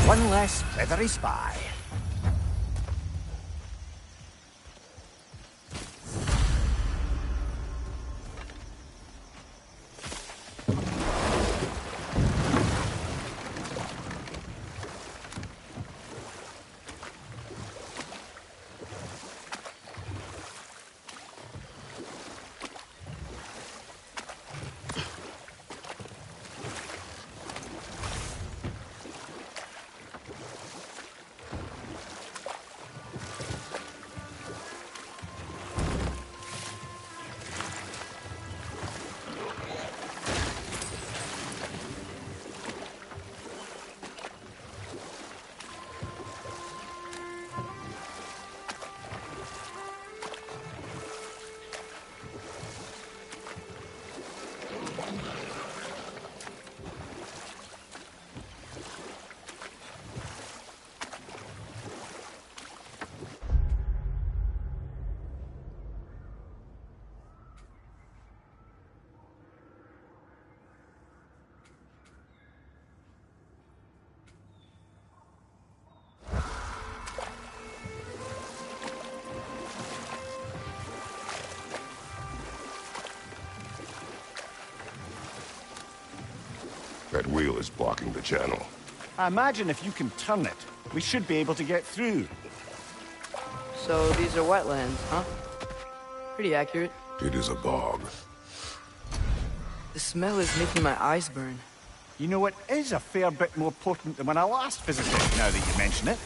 One less feathery spy. That wheel is blocking the channel. I imagine if you can turn it, we should be able to get through. So these are wetlands, huh? Pretty accurate. It is a bog. The smell is making my eyes burn. You know, it is a fair bit more potent than when I last visited, now that you mention it.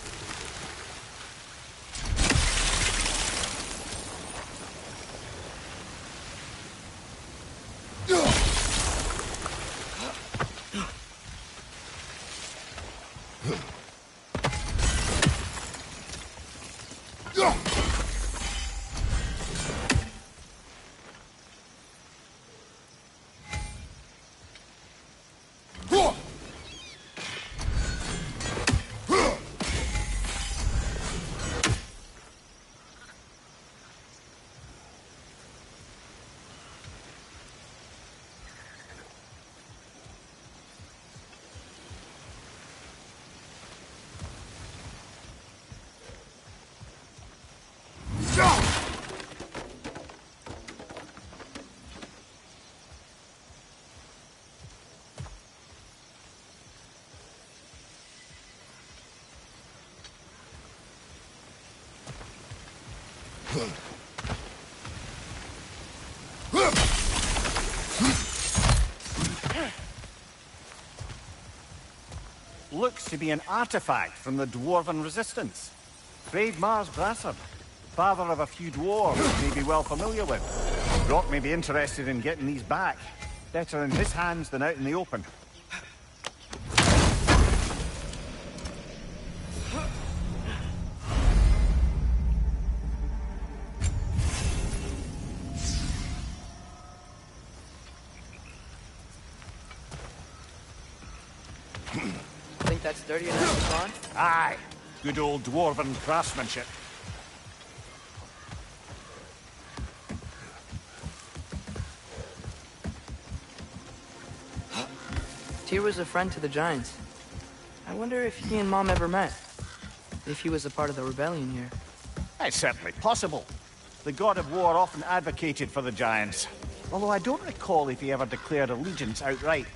Looks to be an artifact from the Dwarven Resistance. Grave Mars Brassard, father of a few dwarves you may be well familiar with. Rock may be interested in getting these back. Better in his hands than out in the open. Think that's dirty enough to pawn? Aye, good old Dwarven craftsmanship. Tyr was a friend to the Giants. I wonder if he and Mom ever met. If he was a part of the rebellion here. It's certainly possible. The god of war often advocated for the Giants. Although I don't recall if he ever declared allegiance outright.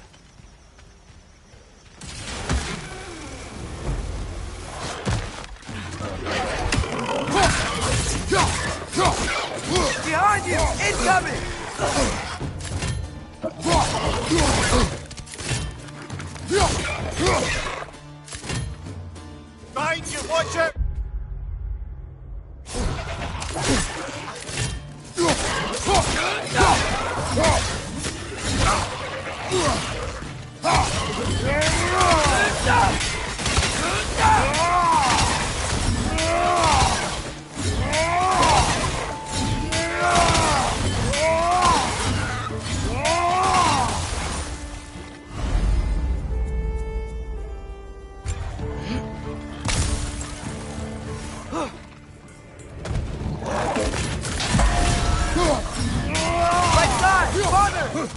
Behind you! Incoming! Behind you, watch it! Right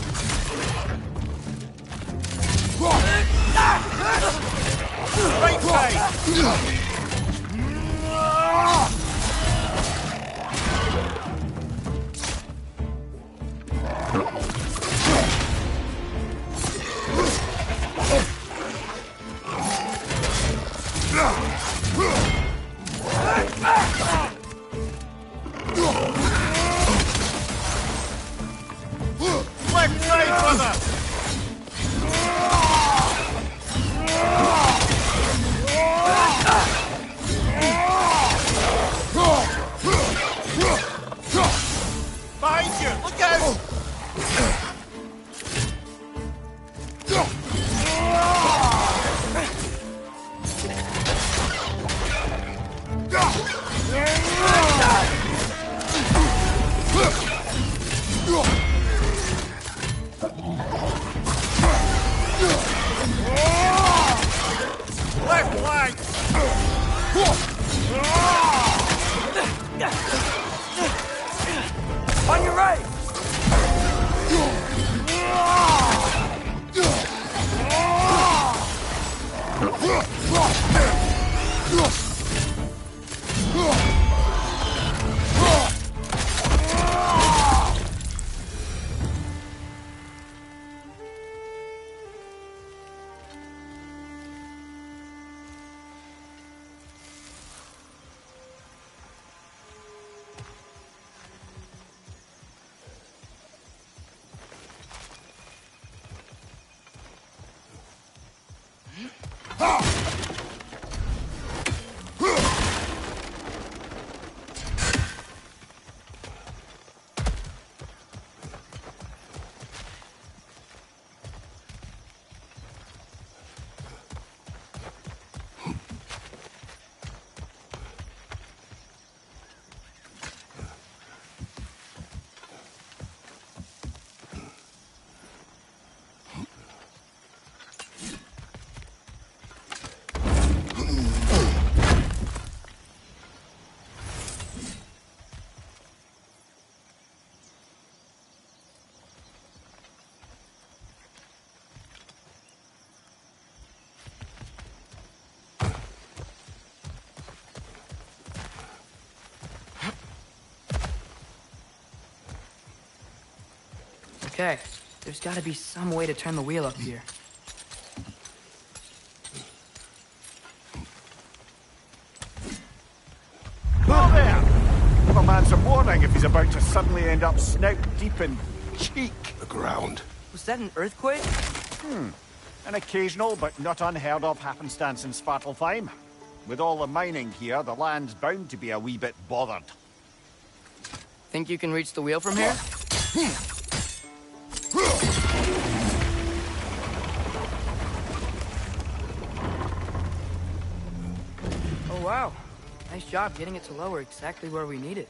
side! Left side, brother! Behind you! Look out! Left flank! On your right! Okay, there's gotta be some way to turn the wheel up here. Whoa there! Give a man some warning if he's about to suddenly end up snout deep in cheek. The ground. Was that an earthquake? An occasional but not unheard of happenstance in Svartalfheim. With all the mining here, the land's bound to be a wee bit bothered. Think you can reach the wheel from here? Oh wow, nice job getting it to lower exactly where we need it.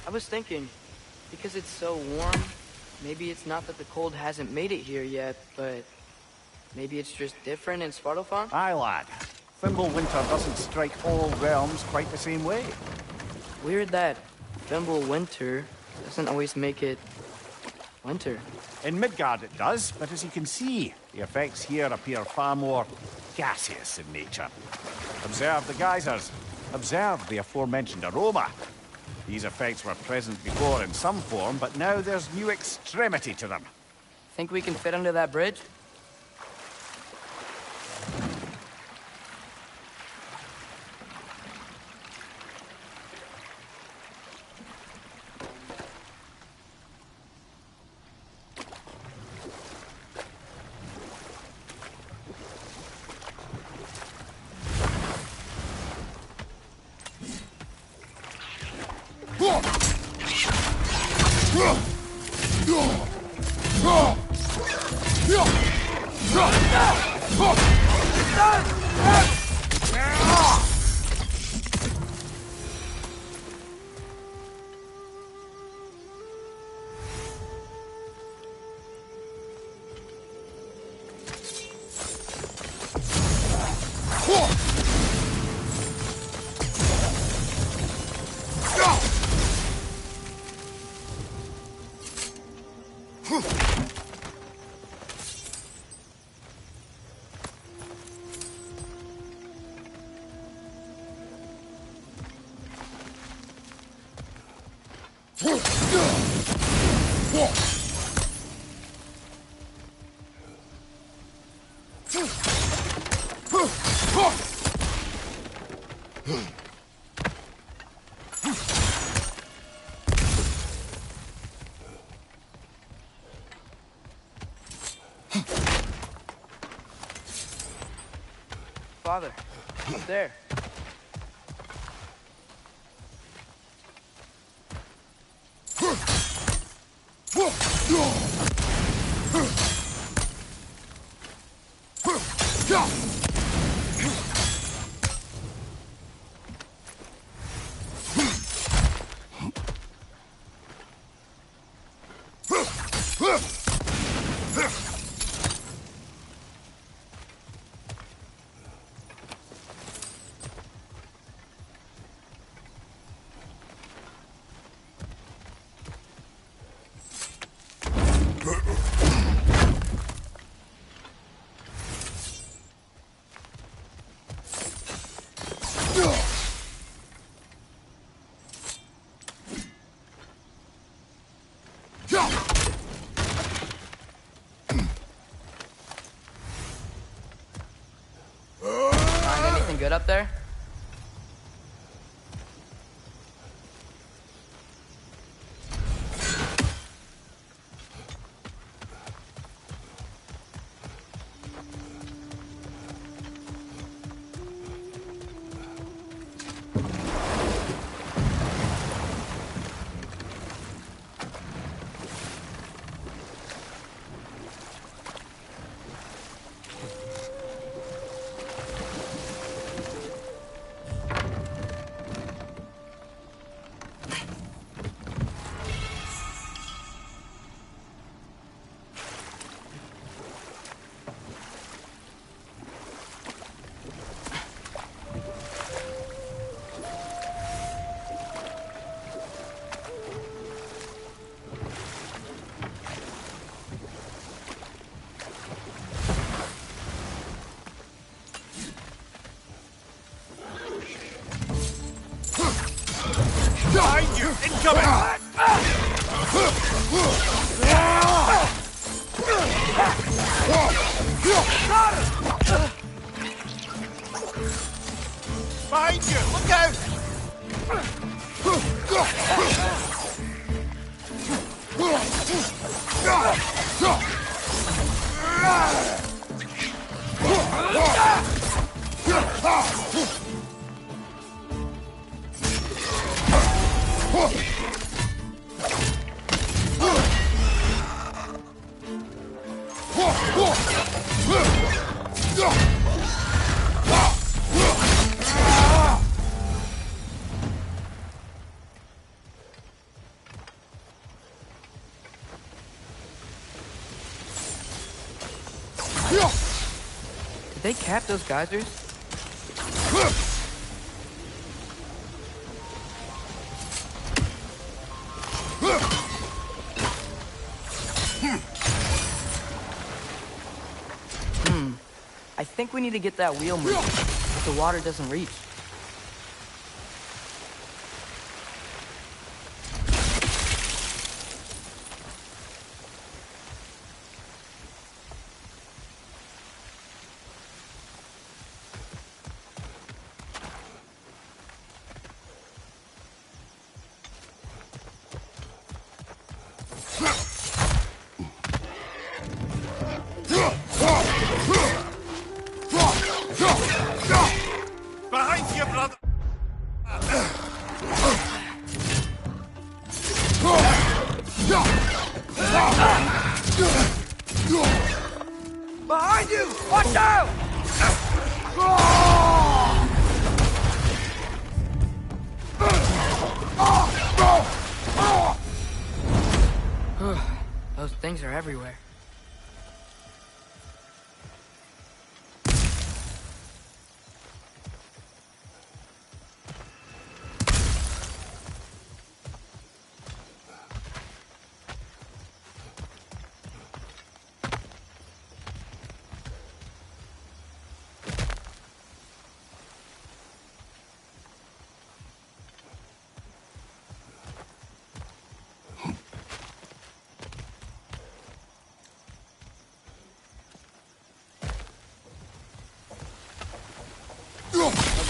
I was thinking, because it's so warm, maybe it's not that the cold hasn't made it here yet, but maybe it's just different in Svartalfheim? Aye, lad. Thimble winter doesn't strike all realms quite the same way. Weird that Thimble winter doesn't always make it winter. In Midgard it does, but as you can see, the effects here appear far more gaseous in nature. Observe the geysers. Observe the aforementioned aroma. These effects were present before in some form, but now there's new extremity to them. Think we can fit under that bridge? Father, up there. Find anything good up there? Behind you! Incoming! Behind you! Look out! Did they cap those geysers? I think we need to get that wheel moving, but the water doesn't reach. Behind you, brother! Watch out! Those things are everywhere.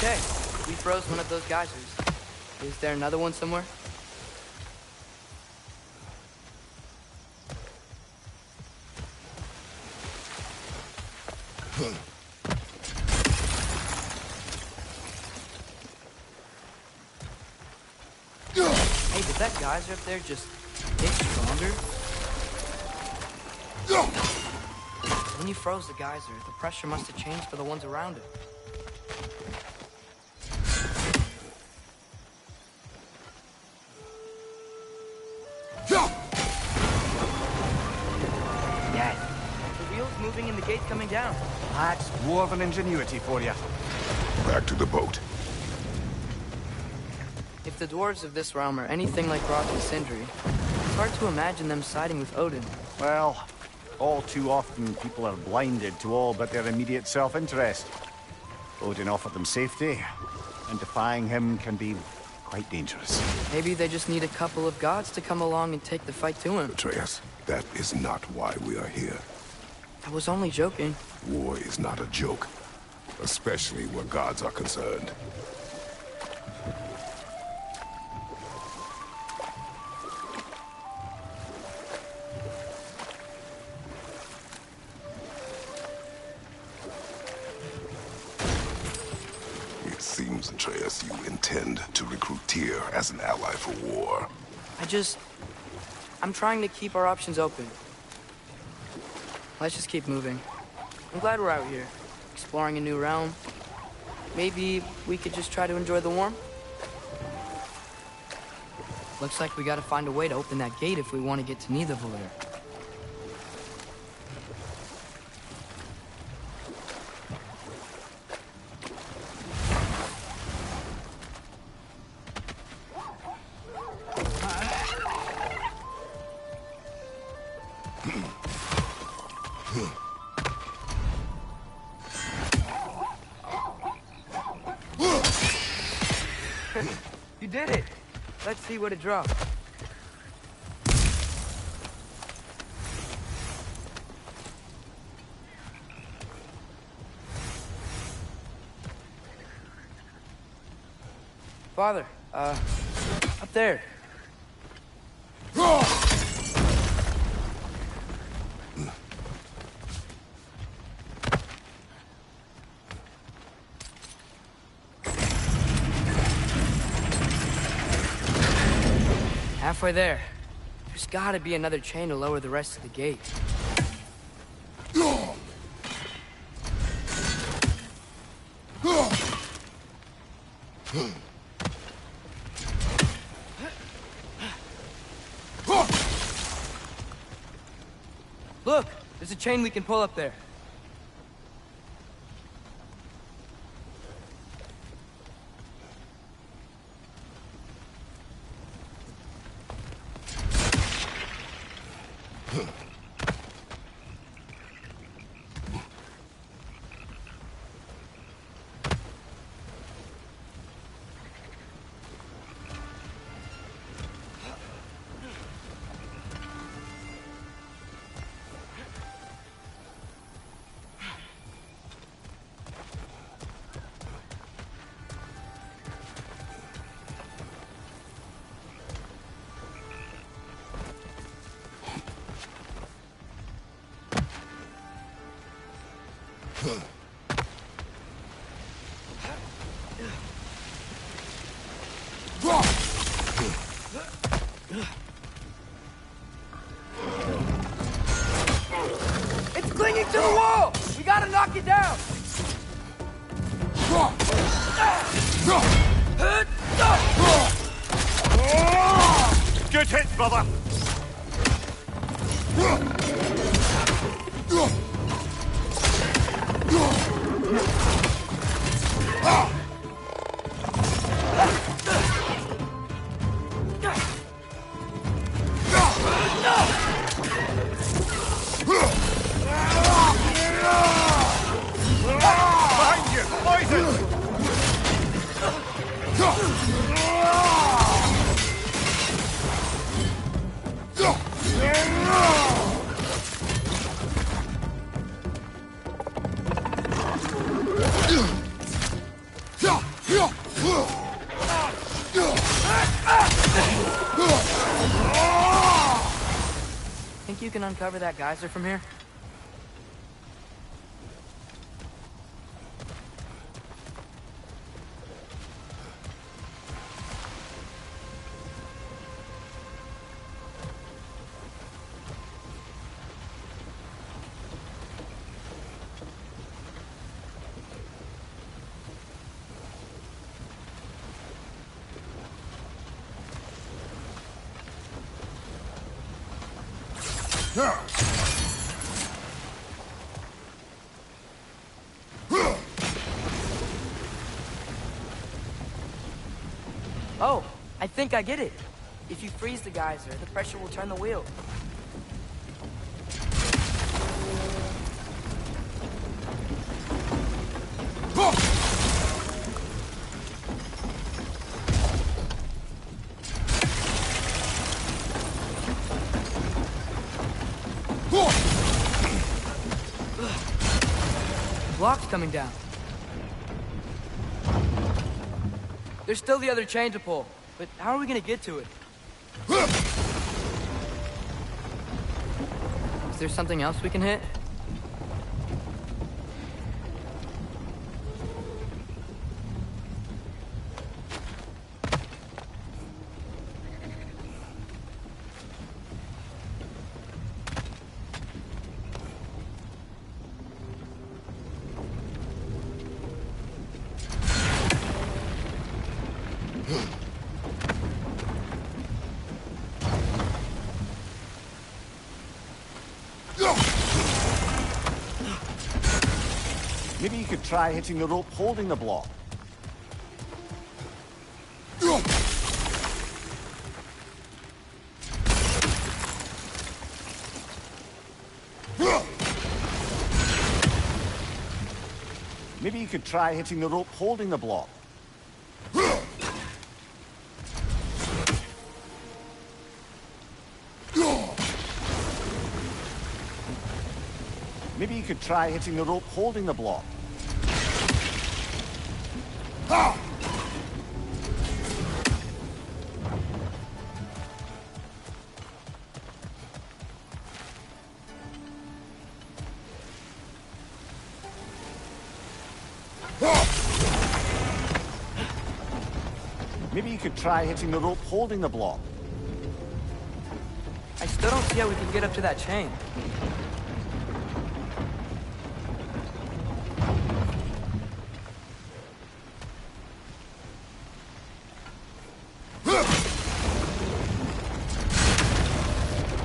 Okay, we froze one of those geysers. Is there another one somewhere? Hey, did that geyser up there just get stronger? When you froze the geyser, the pressure must have changed for the ones around it. Moving and the gate's coming down. That's dwarven ingenuity for you. Back to the boat. If the dwarves of this realm are anything like Rock and Sindri, it's hard to imagine them siding with Odin. Well, all too often people are blinded to all but their immediate self-interest. Odin offered them safety, and defying him can be quite dangerous. Maybe they just need a couple of gods to come along and take the fight to him. Atreus, that is not why we are here. I was only joking. War is not a joke, especially where gods are concerned. It seems, Atreus, you intend to recruit Tyr as an ally for war. I'm trying to keep our options open. Let's just keep moving. I'm glad we're out here, exploring a new realm. Maybe we could just try to enjoy the warmth? Looks like we gotta find a way to open that gate if we want to get to Nidavellir. You did it! Let's see what it drops. Father, up there. Halfway there. There's gotta be another chain to lower the rest of the gate. Look! There's a chain we can pull up there. It's clinging to the wall! We gotta knock Good hit, brother! Behind you! Poison! Think you can uncover that geyser from here? Oh, I think I get it. If you freeze the geyser, the pressure will turn the wheel. Block's coming down. There's still the other chain to pull, but how are we gonna get to it? Is there something else we can hit? Maybe you could try hitting the rope holding the block. Maybe you could try hitting the rope holding the block. Maybe you could try hitting the rope holding the block. Maybe you could try hitting the rope holding the block. I still don't see how we can get up to that chain.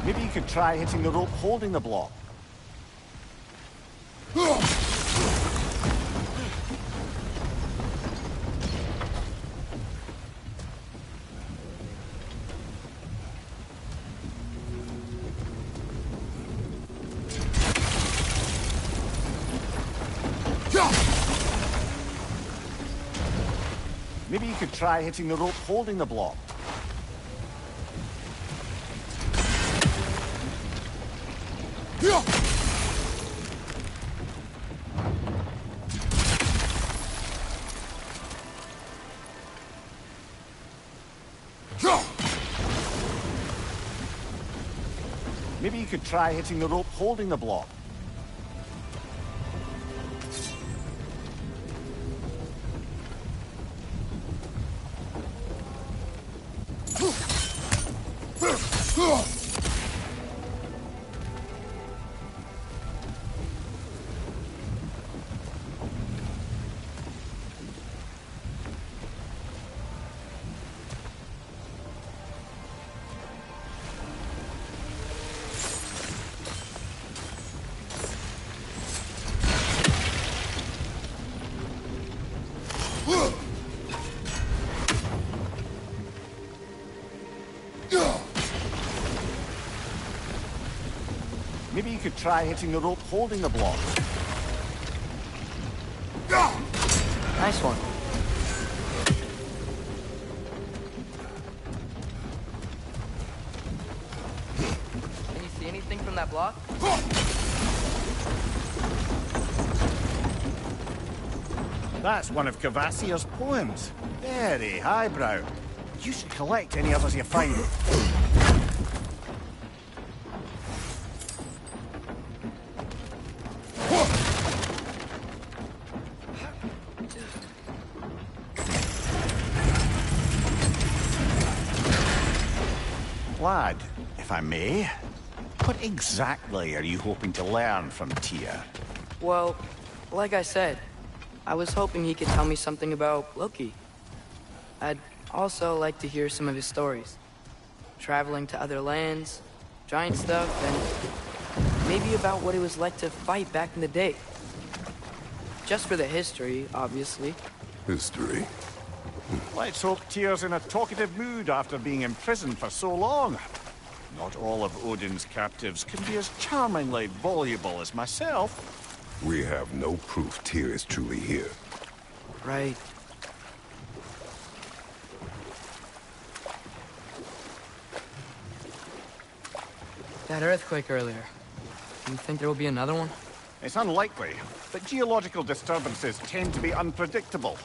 Maybe you could try hitting the rope holding the block. Maybe you could try hitting the rope holding the block. Maybe you could try hitting the rope holding the block. Maybe you could try hitting the rope holding the block. Nice one. Can you see anything from that block? That's one of Cavassier's poems. Very highbrow. You should collect any others you find. Lad, if I may, what exactly are you hoping to learn from Tyr? Well, like I said, I was hoping he could tell me something about Loki. I'd also like to hear some of his stories. Traveling to other lands, giant stuff, and maybe about what it was like to fight back in the day. Just for the history, obviously. History. Let's hope Tyr's in a talkative mood after being imprisoned for so long. Not all of Odin's captives can be as charmingly voluble as myself. We have no proof Tyr is truly here. Right. That earthquake earlier. Do you think there will be another one? It's unlikely, but geological disturbances tend to be unpredictable.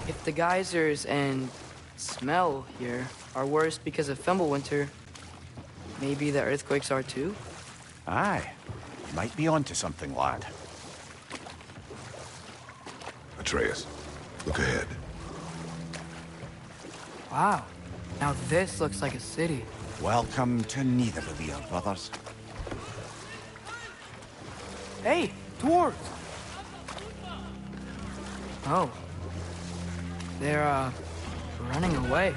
If the geysers and smell here are worse because of Fimbulwinter, maybe the earthquakes are too? Aye. Might be onto something, lad. Atreus, look ahead. Wow. Now this looks like a city. Welcome to neither of your brothers. Hey, dwarves! Oh. They're, running away.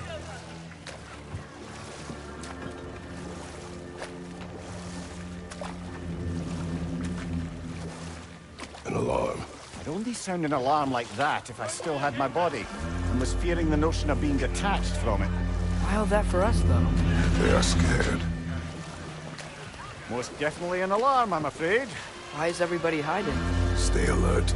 An alarm. I'd only sound an alarm like that if I still had my body, and was fearing the notion of being detached from it. Wild that for us, though. They are scared. Most definitely an alarm, I'm afraid. Why is everybody hiding? Stay alert.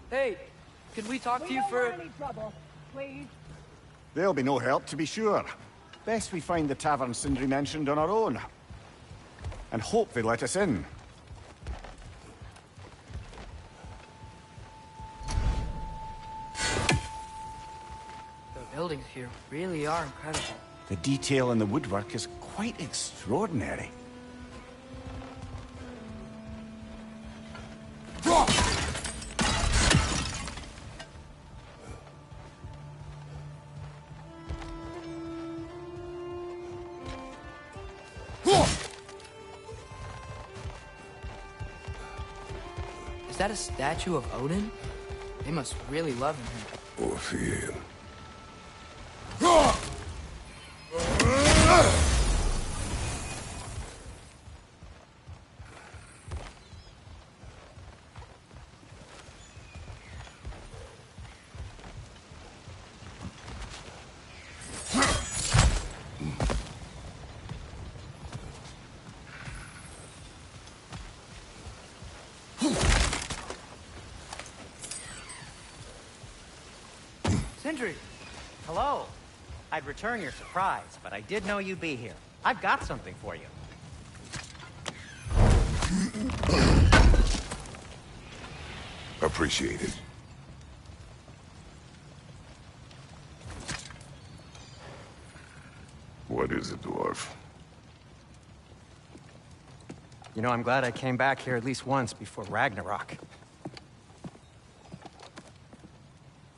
Hey, could we talk to you for... any trouble, please. There'll be no help, to be sure. Best we find the tavern Sindri mentioned on our own. And hope they let us in. The buildings here really are incredible. The detail in the woodwork is quite extraordinary. Is that a statue of Odin? They must really love him here. Or fear him. Sindri! Hello. I'd return your surprise, but I did know you'd be here. I've got something for you. Appreciate it. What is it, dwarf? You know, I'm glad I came back here at least once before Ragnarok.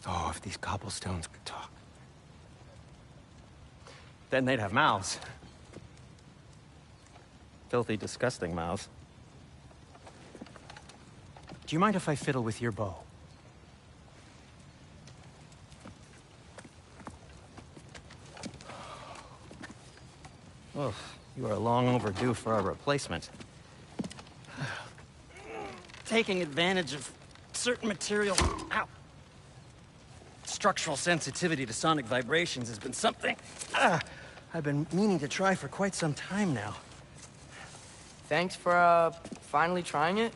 Oh, if these cobblestones could talk. Then they'd have mouths. Filthy, disgusting mouths. Do you mind if I fiddle with your bow? Oh, you are long overdue for a replacement. Taking advantage of certain material. Ow. Structural sensitivity to sonic vibrations has been something I've been meaning to try for quite some time now. Thanks for, finally trying it.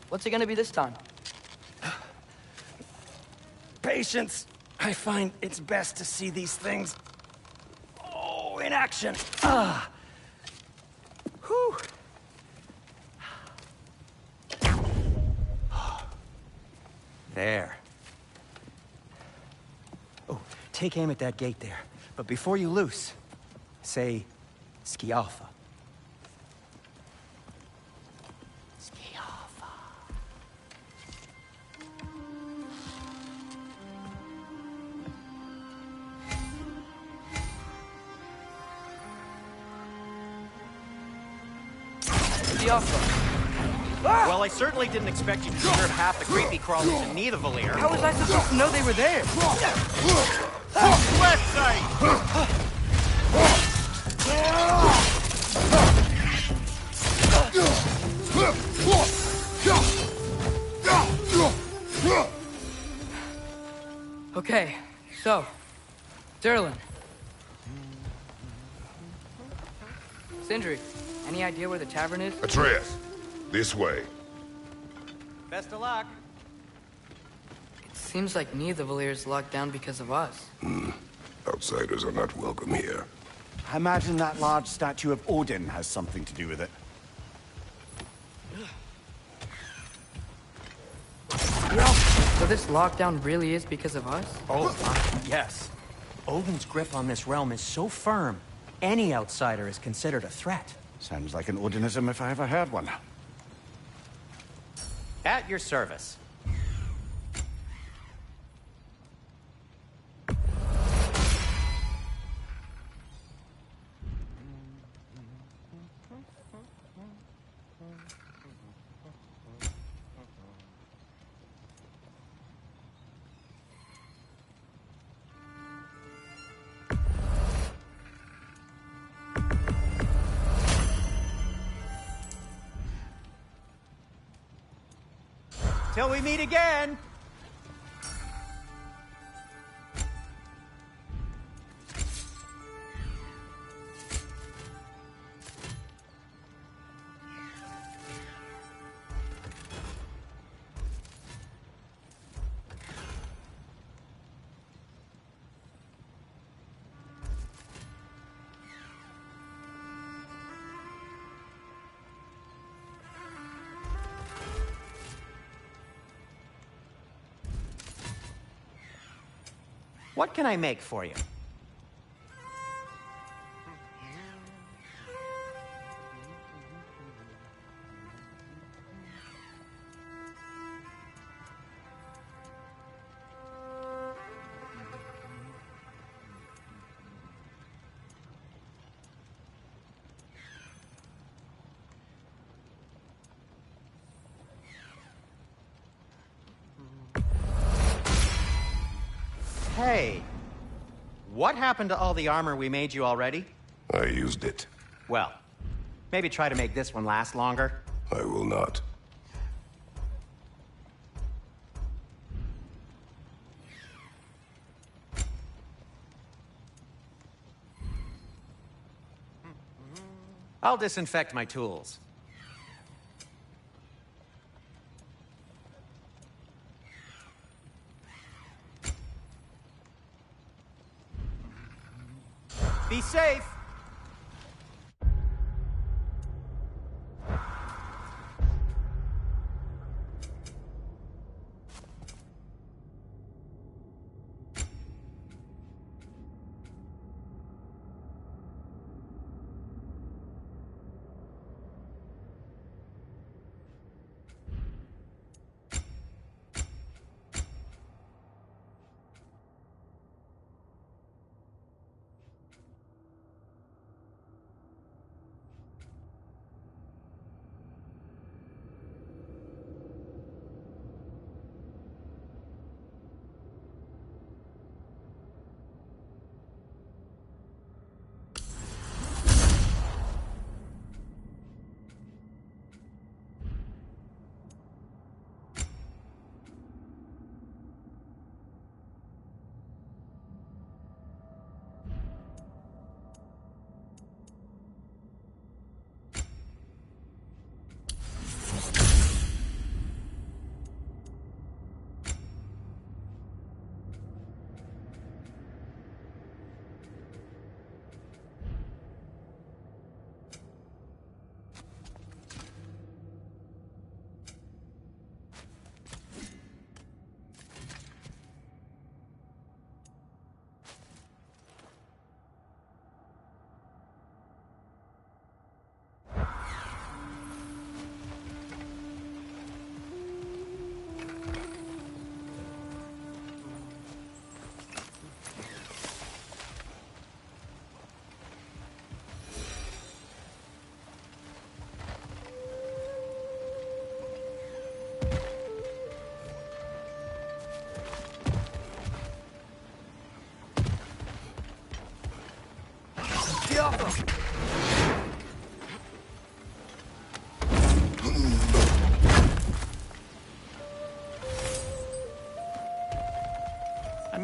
What's it gonna be this time? Patience. I find it's best to see these things, in action. Whew. There. Oh, take aim at that gate there. But before you loose, say, Schialfa. Schialfa. Well, I certainly didn't expect you to disturb half the creepy crawlers in Nidavellir. How was I supposed to know they were there? Left side! Okay, so, Durlin. Sindri, any idea where the tavern is? Atreus, this way. Best of luck. It seems like Nidavellir is locked down because of us. Outsiders are not welcome here. I imagine that large statue of Odin has something to do with it. So this lockdown really is because of us? Oh, yes. Odin's grip on this realm is so firm, any outsider is considered a threat. Sounds like an Odinism if I ever heard one. At your service. Till we meet again! What can I make for you? Hey, what happened to all the armor we made you already? I used it. Well, maybe try to make this one last longer. I will not. I'll disinfect my tools. Be safe!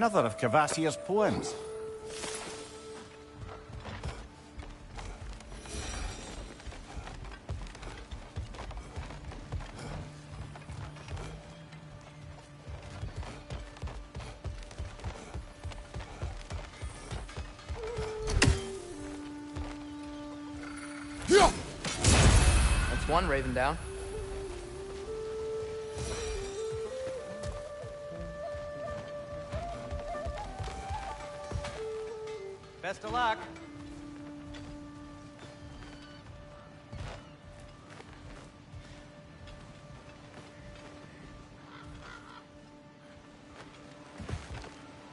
another of Cavassier's poems. That's one raven down. Best of luck.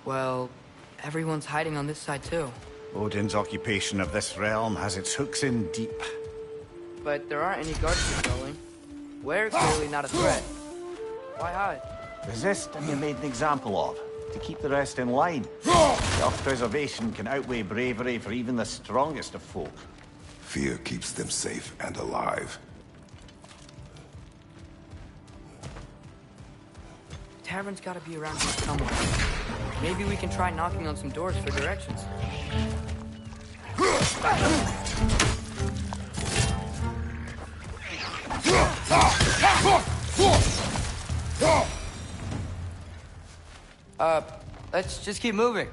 Well, everyone's hiding on this side too. Odin's occupation of this realm has its hooks in deep. But there aren't any guards patrolling. We're clearly not a threat. Why hide? Resist and you're made an example of, to keep the rest in line. Self-preservation can outweigh bravery for even the strongest of folk. Fear keeps them safe and alive. The tavern's gotta be around here somewhere. Maybe we can try knocking on some doors for directions. Let's just keep moving.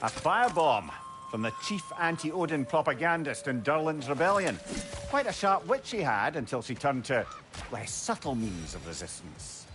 A firebomb from the chief anti-Odin propagandist in Durlin's rebellion. Quite a sharp wit she had until she turned to less subtle means of resistance.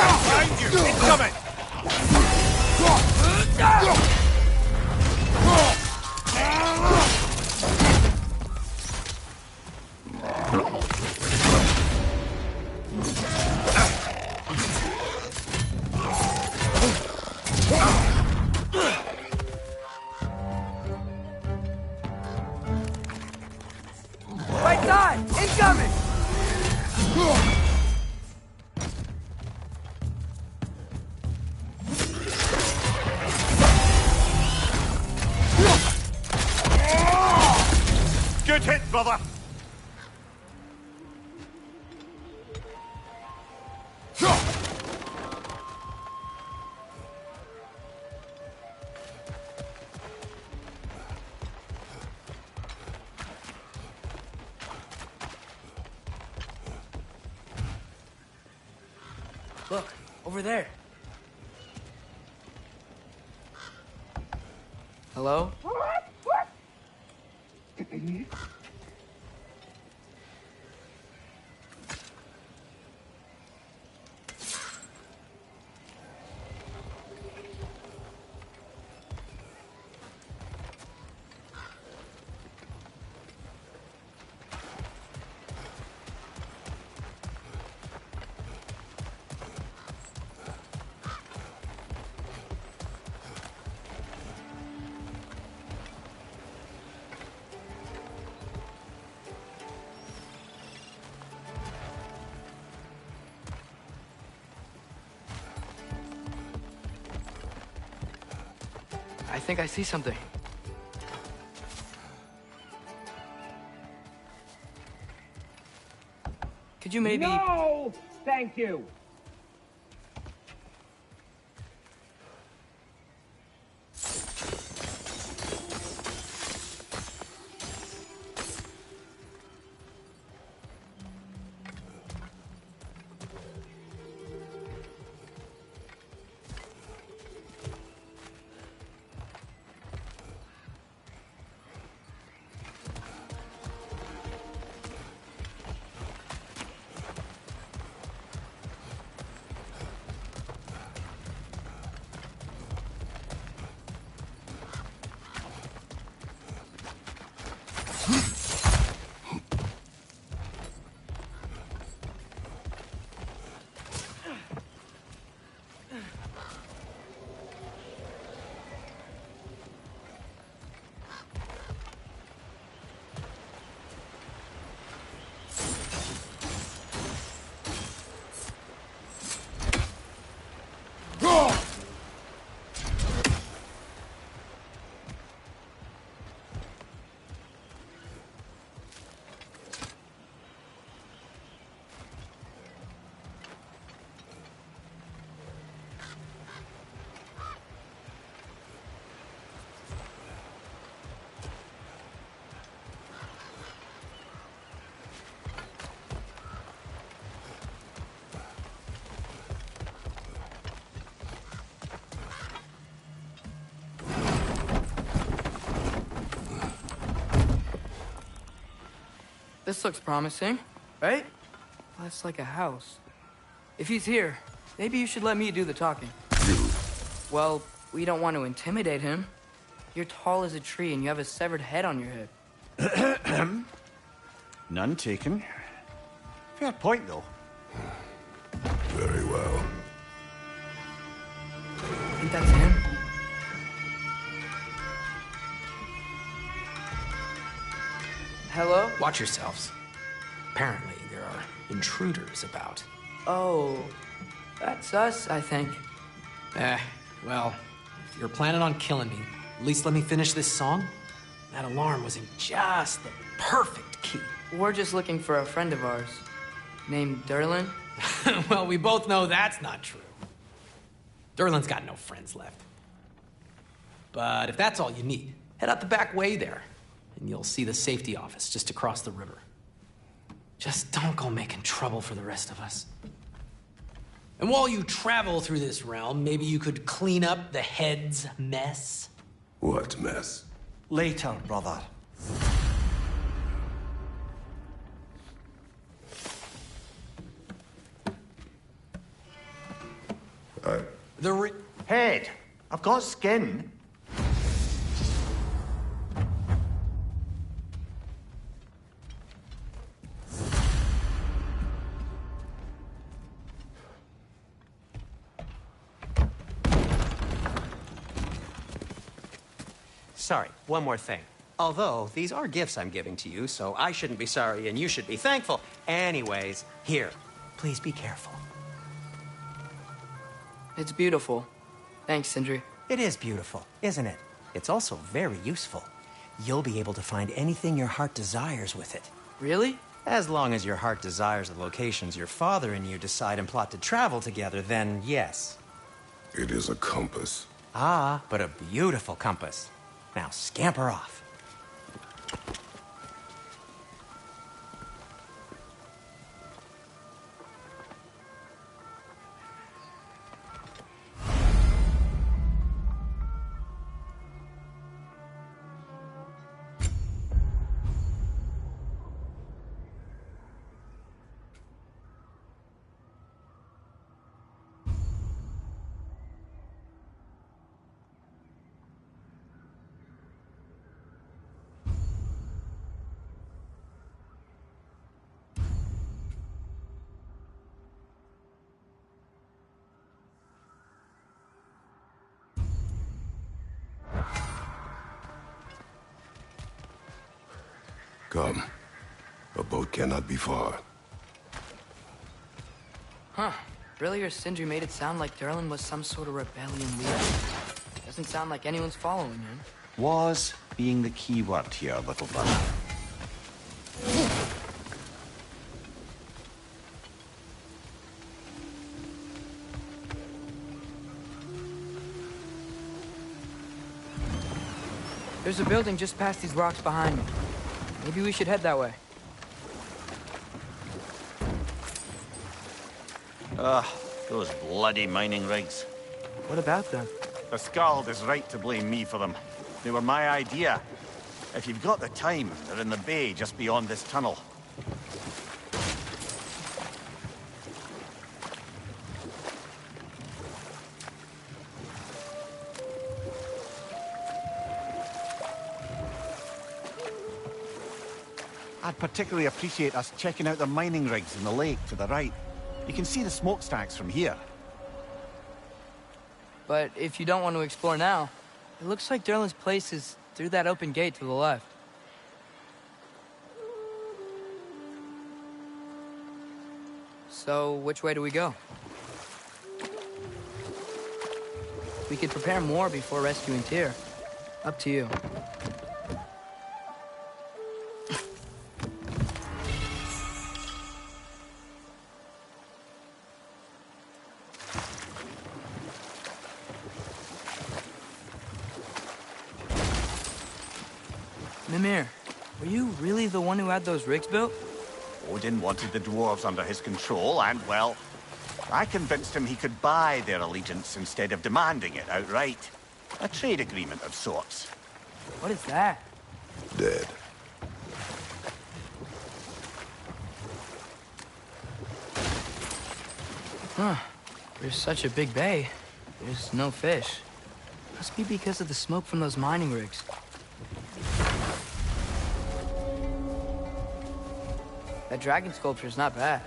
Behind you! Incoming! Right side! Incoming! Good hit, brother! Look, over there. Hello? I think I see something. Could you maybe... No! Thank you! This looks promising, right? That's like a house. If he's here, maybe you should let me do the talking. You. Well, we don't want to intimidate him. You're tall as a tree and you have a severed head on your head. None taken. Fair point, though. Very well. I think that's him. Hello? Watch yourselves. Apparently, there are intruders about. Oh, that's us, I think. Well, if you're planning on killing me, at least let me finish this song. That alarm was in just the perfect key. We're just looking for a friend of ours, named Derlin. Well, we both know that's not true. Derlin's got no friends left. But if that's all you need, head out the back way there, and you'll see the safety office just across the river. Just don't go making trouble for the rest of us. And while you travel through this realm, maybe you could clean up the head's mess? What mess? Later, brother. Head. I've got skin. Sorry, one more thing. Although, these are gifts I'm giving to you, so I shouldn't be sorry and you should be thankful. Anyways, here, please be careful. It's beautiful. Thanks, Sindri. It is beautiful, isn't it? It's also very useful. You'll be able to find anything your heart desires with it. Really? As long as your heart desires the locations your father and you decide and plot to travel together, then yes. It is a compass. Ah, but a beautiful compass. Now scamper off. Come. A boat cannot be far. Huh. Brillier Sindri made it sound like Durlin was some sort of rebellion leader. Doesn't sound like anyone's following him. Was being the key word here, little brother. There's a building just past these rocks behind me. Maybe we should head that way. Those bloody mining rigs. What about them? The Skald is right to blame me for them. They were my idea. If you've got the time, they're in the bay just beyond this tunnel. I'd particularly appreciate us checking out the mining rigs in the lake to the right. You can see the smokestacks from here. But if you don't want to explore now, it looks like Durlin's place is through that open gate to the left. So, which way do we go? We could prepare more before rescuing Tyr. Up to you. Mimir, were you really the one who had those rigs built? Odin wanted the dwarves under his control, and, well, I convinced him he could buy their allegiance instead of demanding it outright. A trade agreement of sorts. What is that? Dead. Huh. There's such a big bay. There's no fish. Must be because of the smoke from those mining rigs. That dragon sculpture's not bad.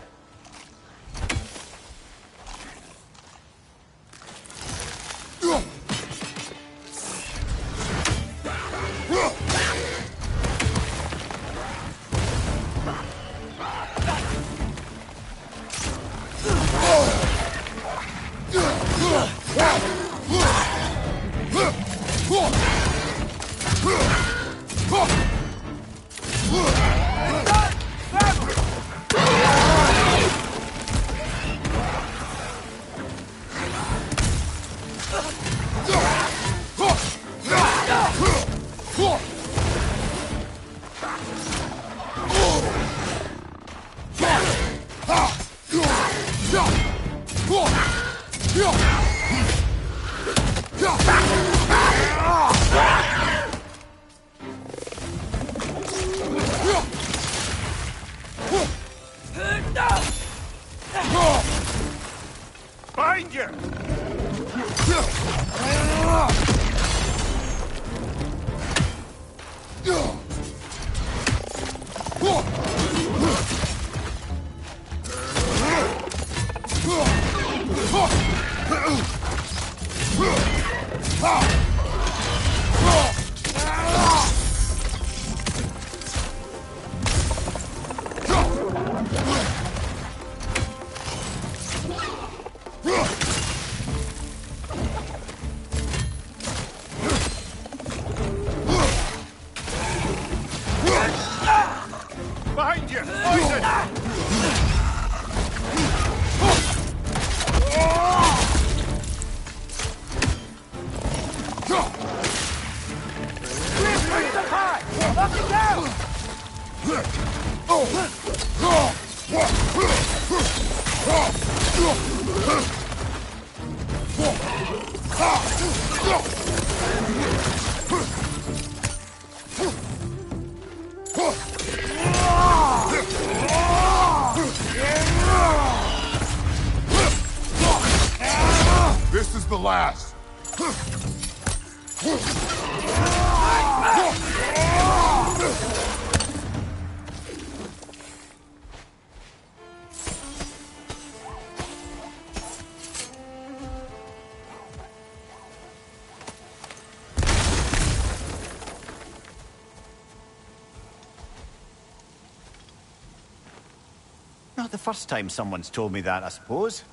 Find you! Behind you! Poison! This is the last. the first time someone's told me that, I suppose.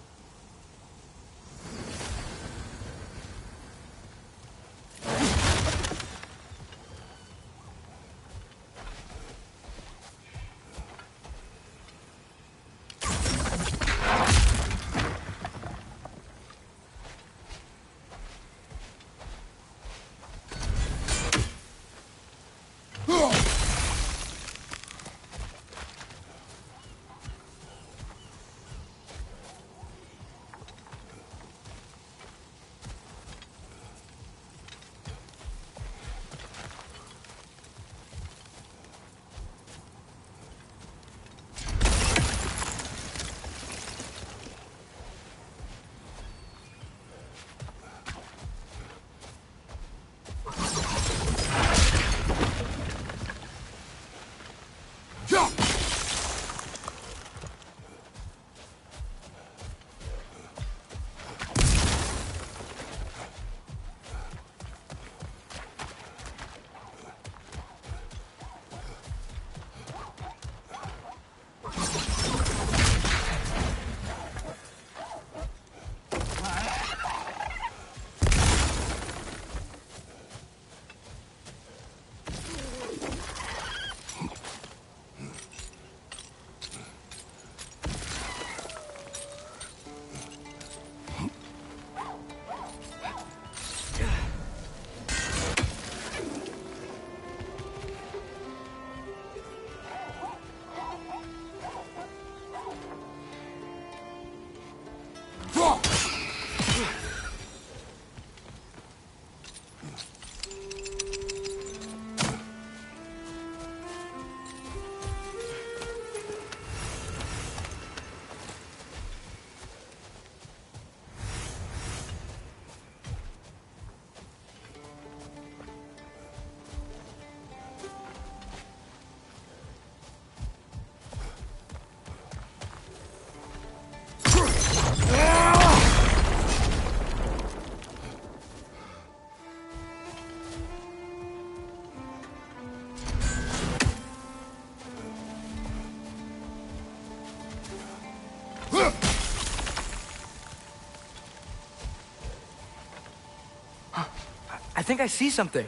I think I see something.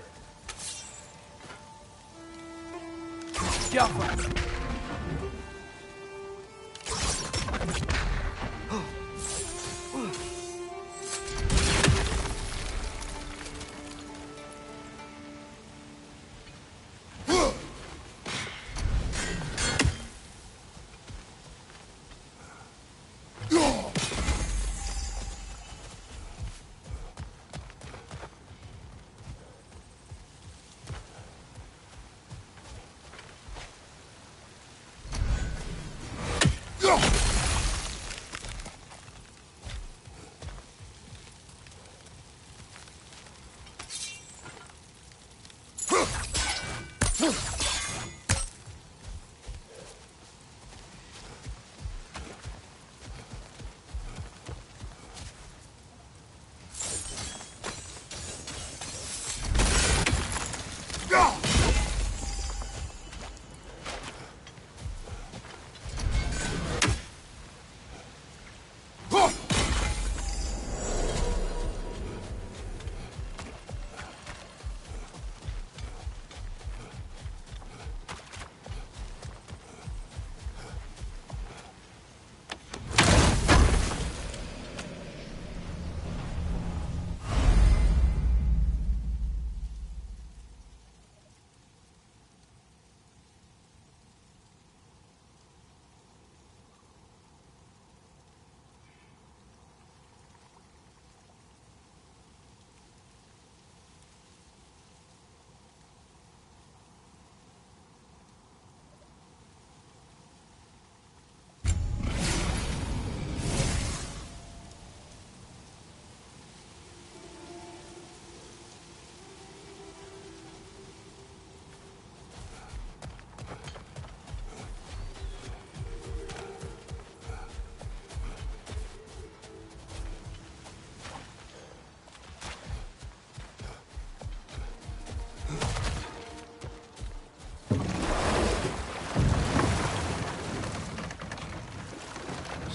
Yeah.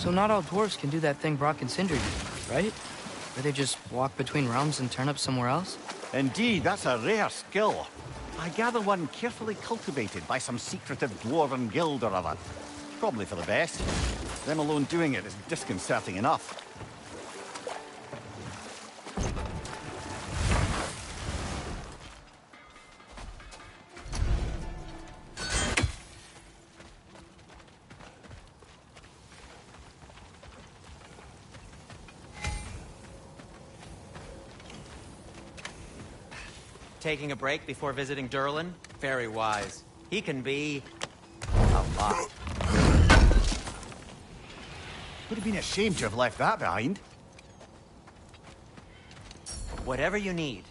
So not all dwarves can do that thing Brock and Sindri do, right? Where they just walk between realms and turn up somewhere else? Indeed, that's a rare skill. I gather one carefully cultivated by some secretive dwarven guild or other. Probably for the best. Them alone doing it is disconcerting enough. Taking a break before visiting Durlin? Very wise. He can be... a lot. Would have been a shame to have left that behind. Whatever you need.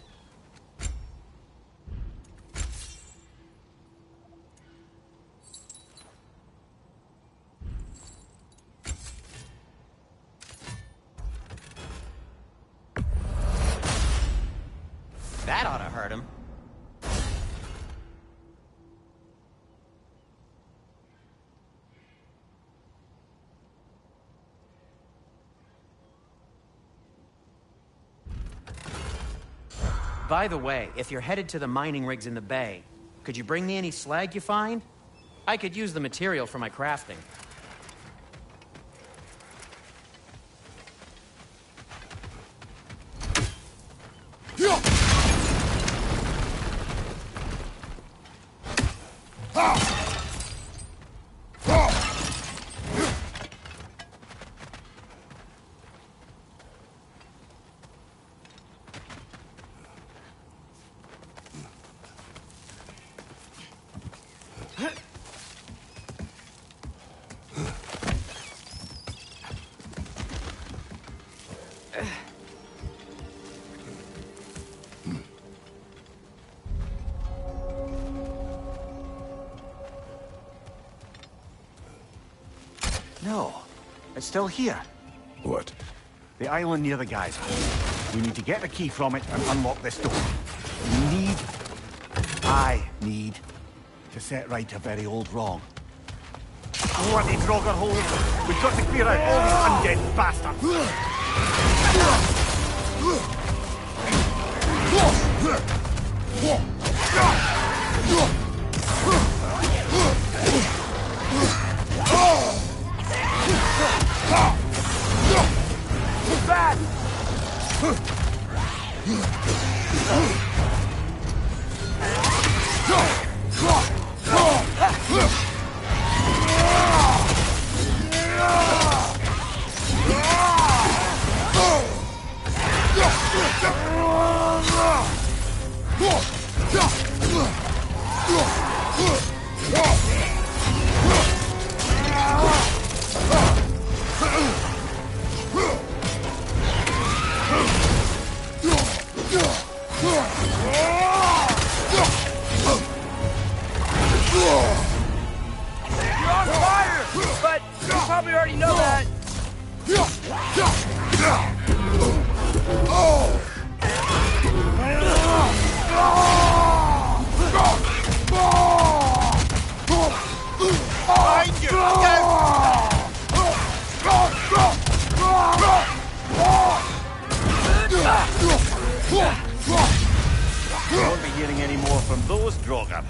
That ought to hurt him. By the way, if you're headed to the mining rigs in the bay, could you bring me any slag you find? I could use the material for my crafting. No, it's still here. What? The island near the geyser. We need to get the key from it and unlock this door. I need to set right a very old wrong. Bloody Draugr holes! We've got to clear out all these undead bastards! We won't be hearing any more from those Draugr.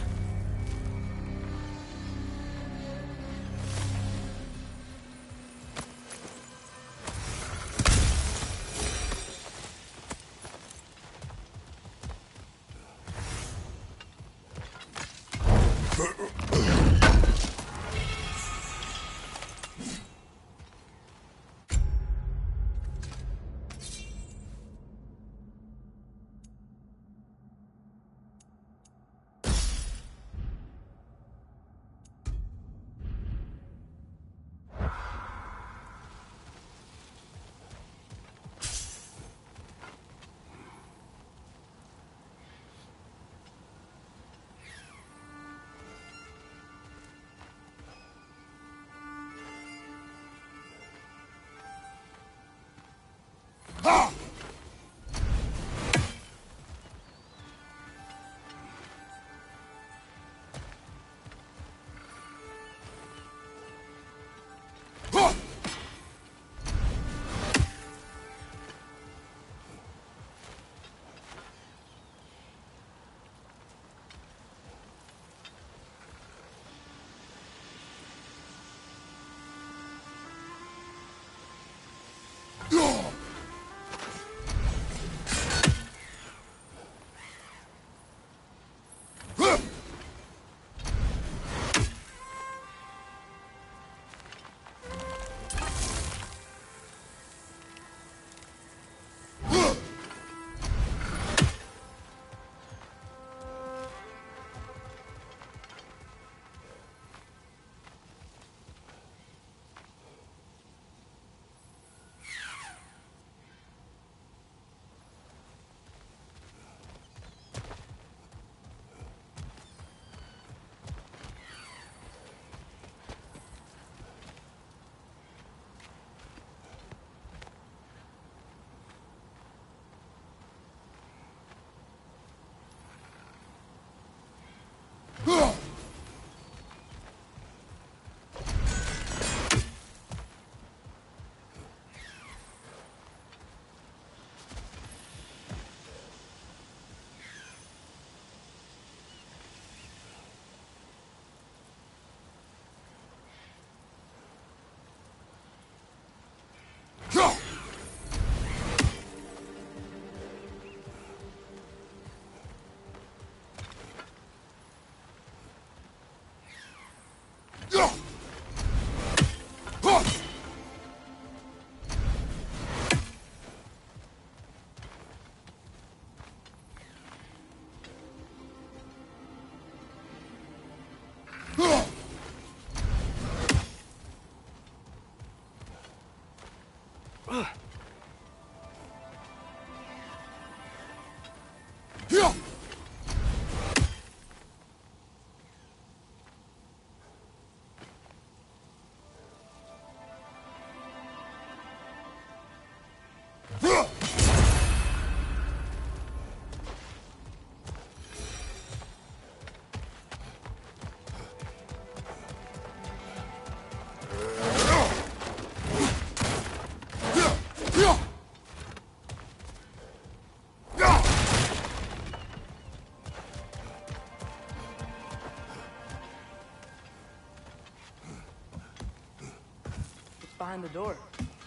Behind the door.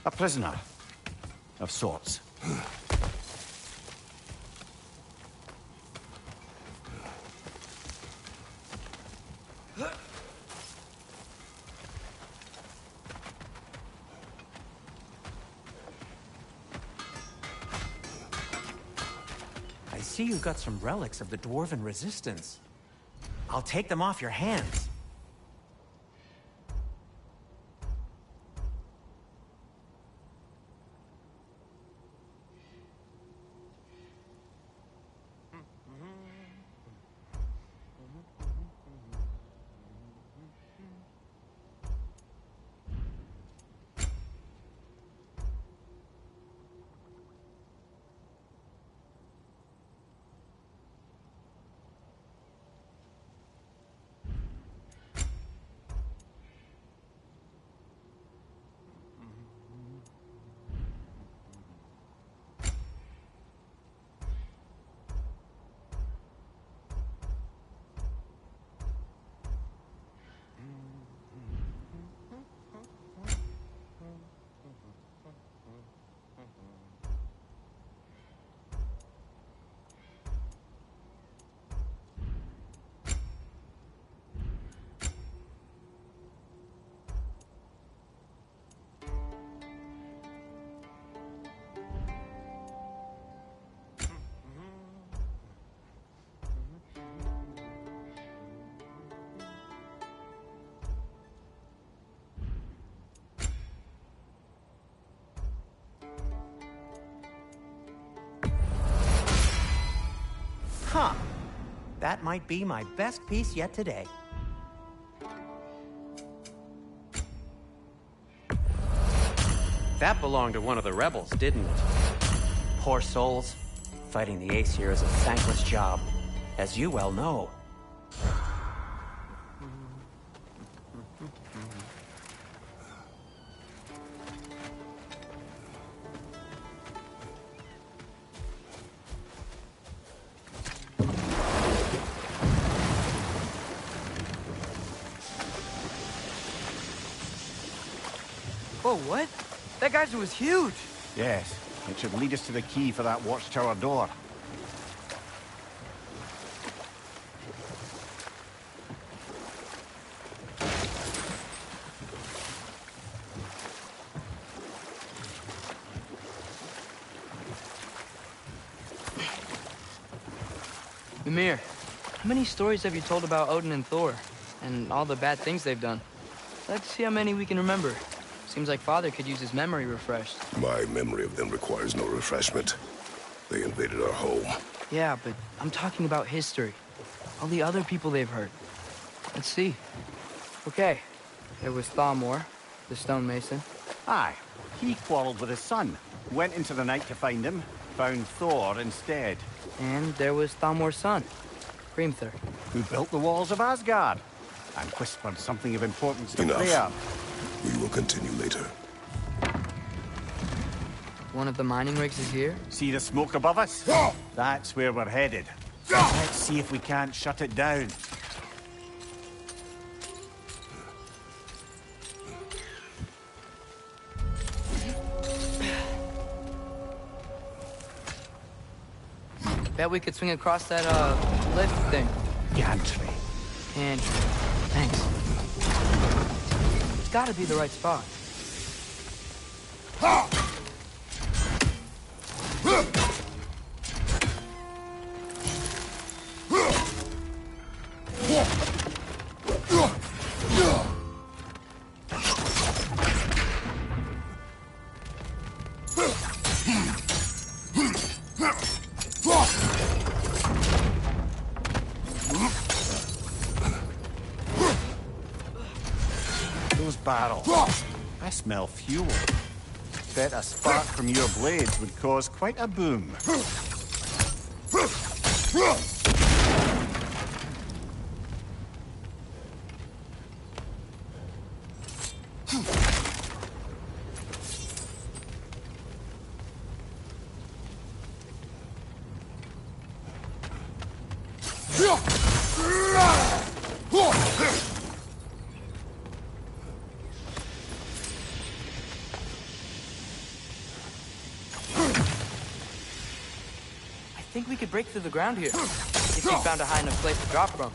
A prisoner. Of sorts. I see you've got some relics of the Dwarven Resistance. I'll take them off your hands. Huh. That might be my best piece yet today. That belonged to one of the rebels, didn't it? Poor souls. Fighting the Aesir is a thankless job, as you well know. Whoa, what? That geyser was huge. Yes, it should lead us to the key for that watchtower door. Mimir, how many stories have you told about Odin and Thor? And all the bad things they've done? Let's see how many we can remember. Seems like Father could use his memory refreshed. My memory of them requires no refreshment. They invaded our home. Yeah, but I'm talking about history. All the other people they've hurt. Let's see. Okay, there was Thalmor, the stonemason. Aye, he quarreled with his son. Went into the night to find him, found Thor instead. And there was Thalmor's son, Grimthur. Who built the walls of Asgard, and whispered something of importance to Enough. Freya. We will continue later. One of the mining rigs is here? See the smoke above us? That's where we're headed. Let's see if we can't shut it down. Bet we could swing across that, lift thing. Gantry. And thanks. It's gotta be the right spot. Those barrels. I smell fuel. Bet a spark from your blades would cause quite a boom. I think we could break through the ground here, if you found a high enough place to drop from.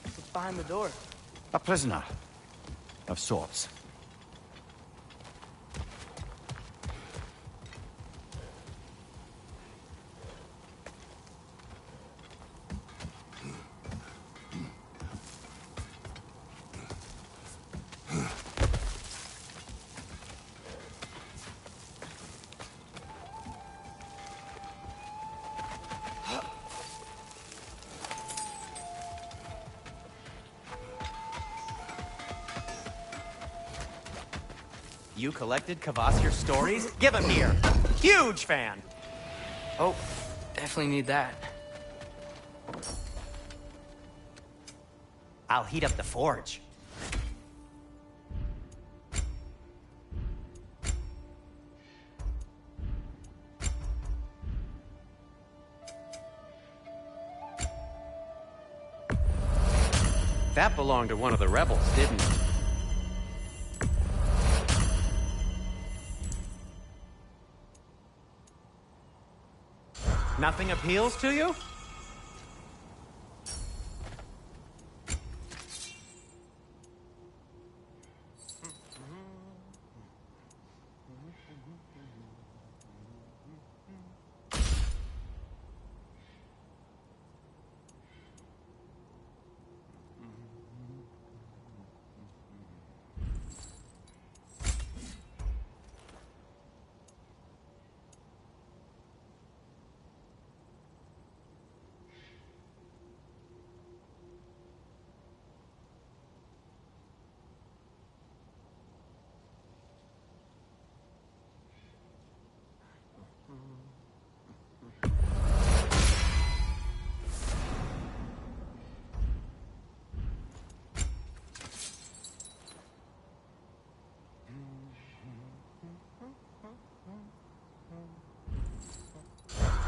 What's behind the door? A prisoner. Of sorts. You collected Kvasir's stories? Give them here. Huge fan. Oh, definitely need that. I'll heat up the forge. That belonged to one of the rebels, didn't it? Nothing appeals to you?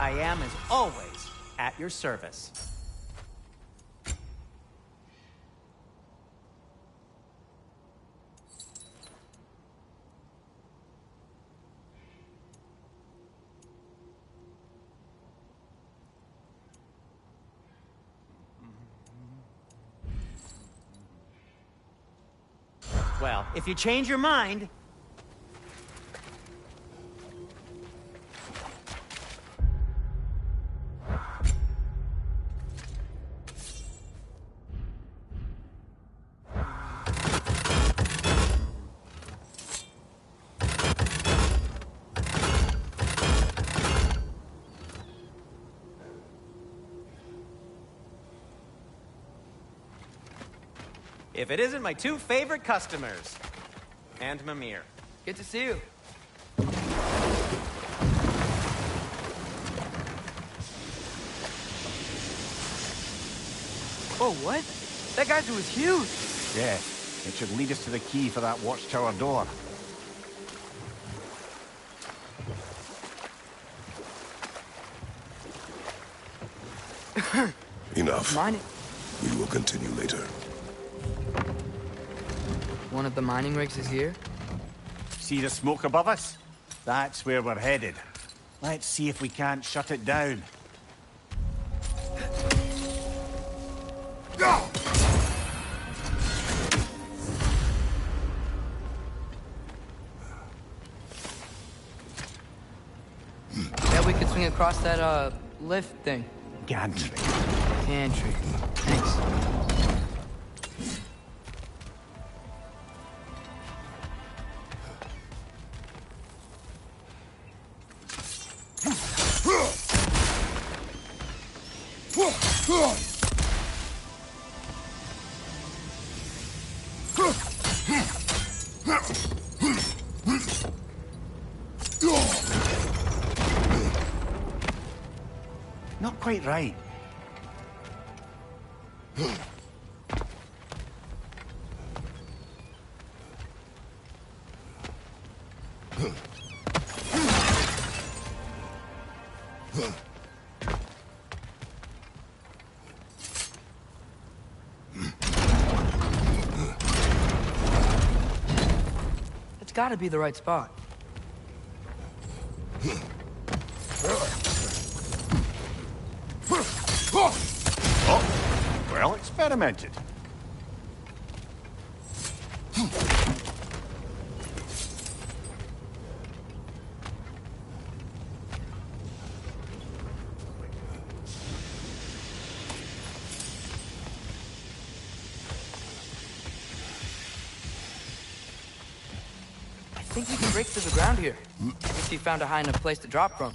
I am, as always, at your service. Well, if you change your mind... If it isn't my two favorite customers, and Mimir. Good to see you. Oh, what? That geyser was huge. Yeah, it should lead us to the key for that watchtower door. Enough. Mining. We will continue later. One of the mining rigs is here? See the smoke above us? That's where we're headed. Let's see if we can't shut it down. Bet we could swing across that, lift thing. Gantry. Gantry. Thanks. Not quite right. gotta be the right spot. Oh, well experimented. I think we can break through the ground here. If you found a high enough place to drop from.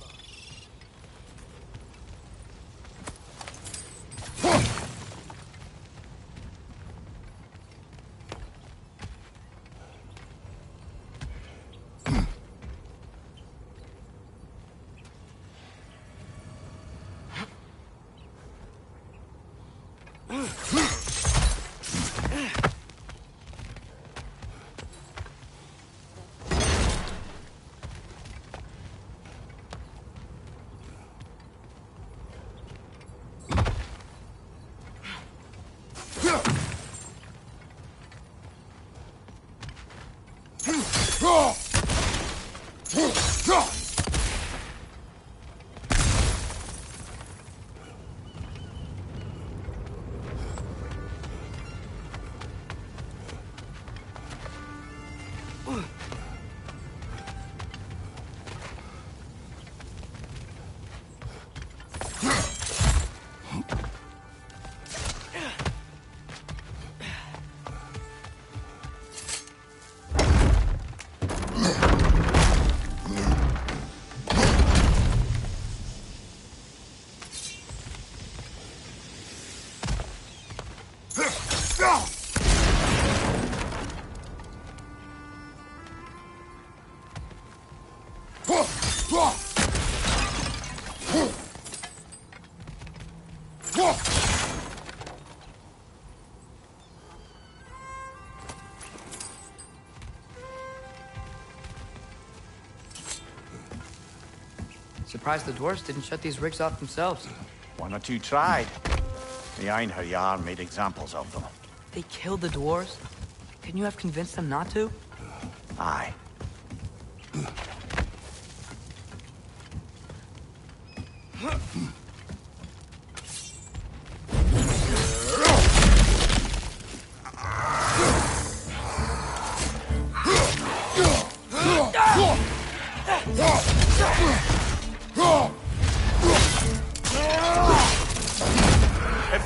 Surprised the dwarves didn't shut these rigs off themselves. One or two tried. The Einherjar made examples of them. They killed the dwarves? Couldn't you have convinced them not to? Aye.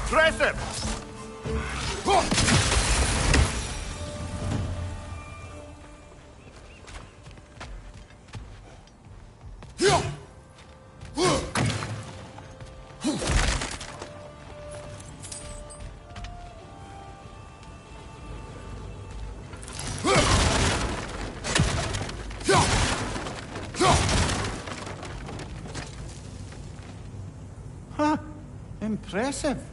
Impressive! Huh? Impressive.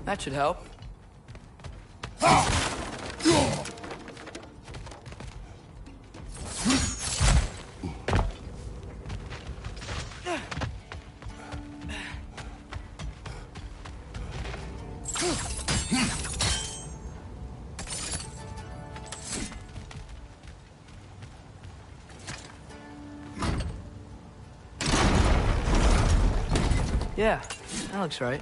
That should help. Yeah, that looks right.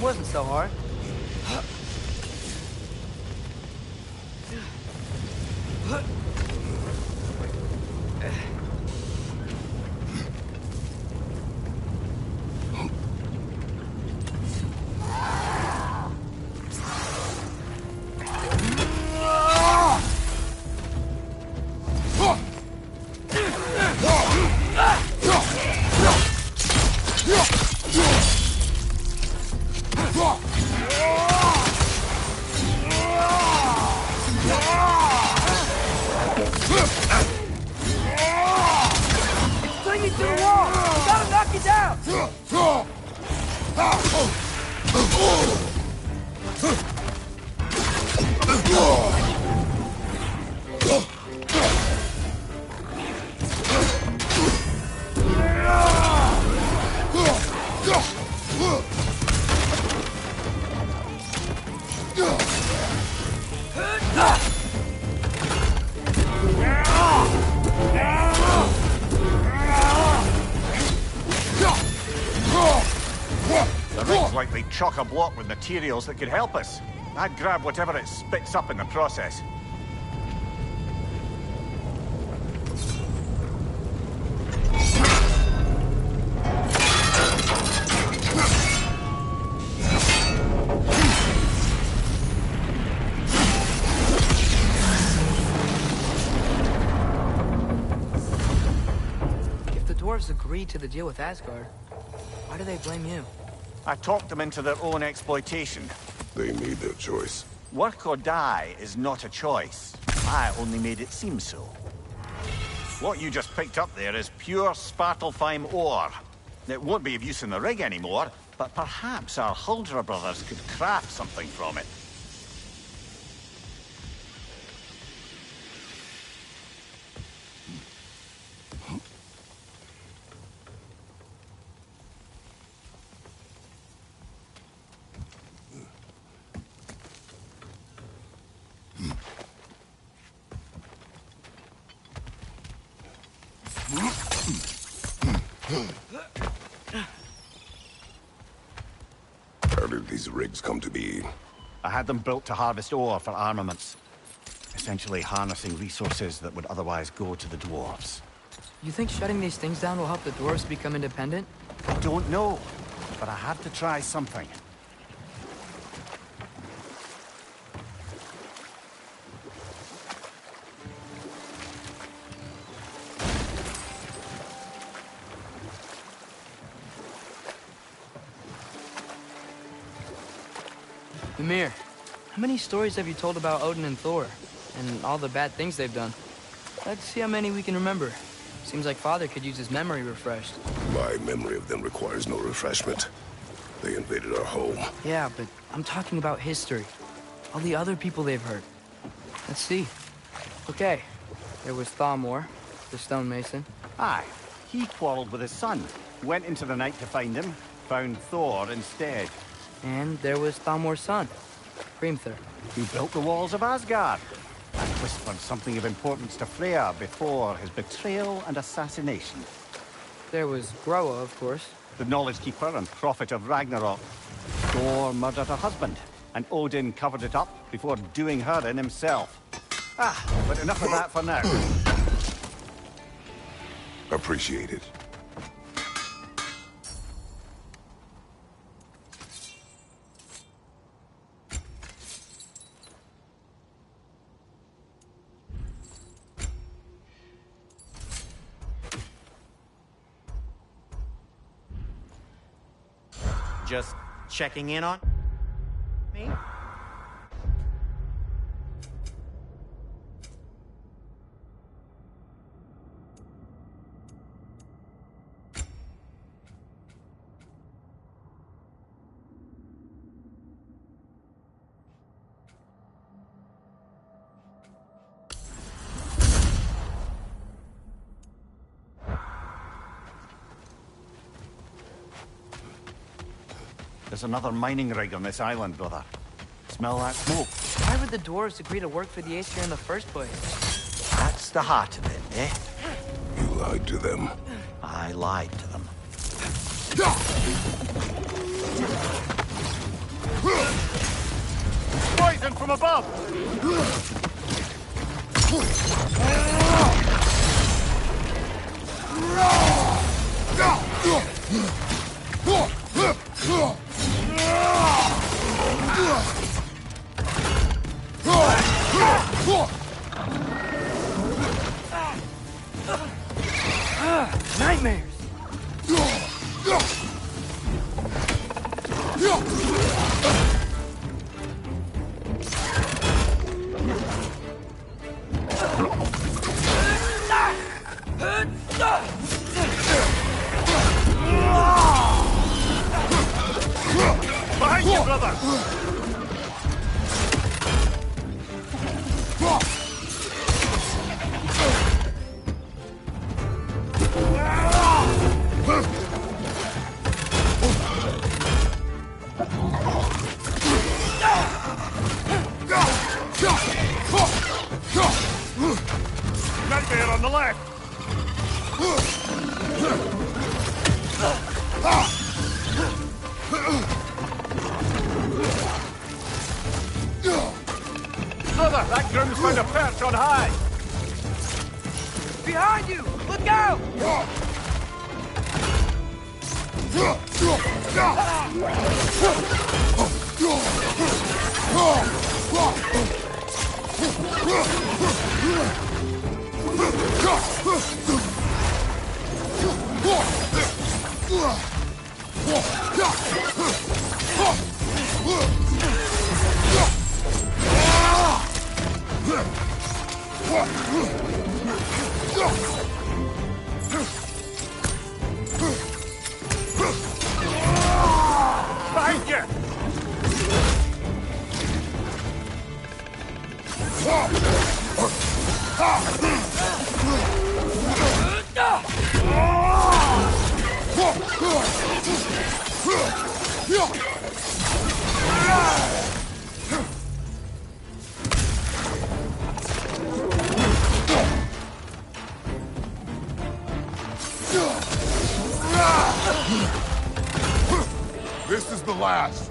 wasn't so hard. Clinging to the wall! We gotta knock it down! The rig's likely chock-a-block with materials that could help us. I'd grab whatever it spits up in the process. If the dwarves agreed to the deal with Asgard, why do they blame you? I talked them into their own exploitation. They made their choice. Work or die is not a choice. I only made it seem so. What you just picked up there is pure Svartalfheim ore. It won't be of use in the rig anymore, but perhaps our Huldra brothers could craft something from it. How did these rigs come to be? I had them built to harvest ore for armaments. Essentially harnessing resources that would otherwise go to the dwarves. You think shutting these things down will help the dwarves become independent? I don't know, but I had to try something. Ymir, how many stories have you told about Odin and Thor? And all the bad things they've done? Let's see how many we can remember. Seems like Father could use his memory refreshed. My memory of them requires no refreshment. They invaded our home. Yeah, but I'm talking about history. All the other people they've hurt. Let's see. Okay, there was Thamor, the stonemason. Aye, he quarreled with his son. Went into the night to find him, found Thor instead. And there was Thamor's son, Hrimthur. Who built the walls of Asgard. And whispered something of importance to Freya before his betrayal and assassination. There was Groa, of course. The knowledge keeper and prophet of Ragnarok. Thor murdered her husband, and Odin covered it up before doing her in himself. But enough of that for now. Appreciate it. Just checking in on me? There's another mining rig on this island, brother. Smell that smoke? Why would the dwarves agree to work for the Aesir in the first place? That's the heart of it, eh? You lied to them. I lied to them. above! Nightmares! Behind you, brother! Nightmare on the left! Brother, that groom's found a perch on high! Behind you! Look out! Behind you! This is the last.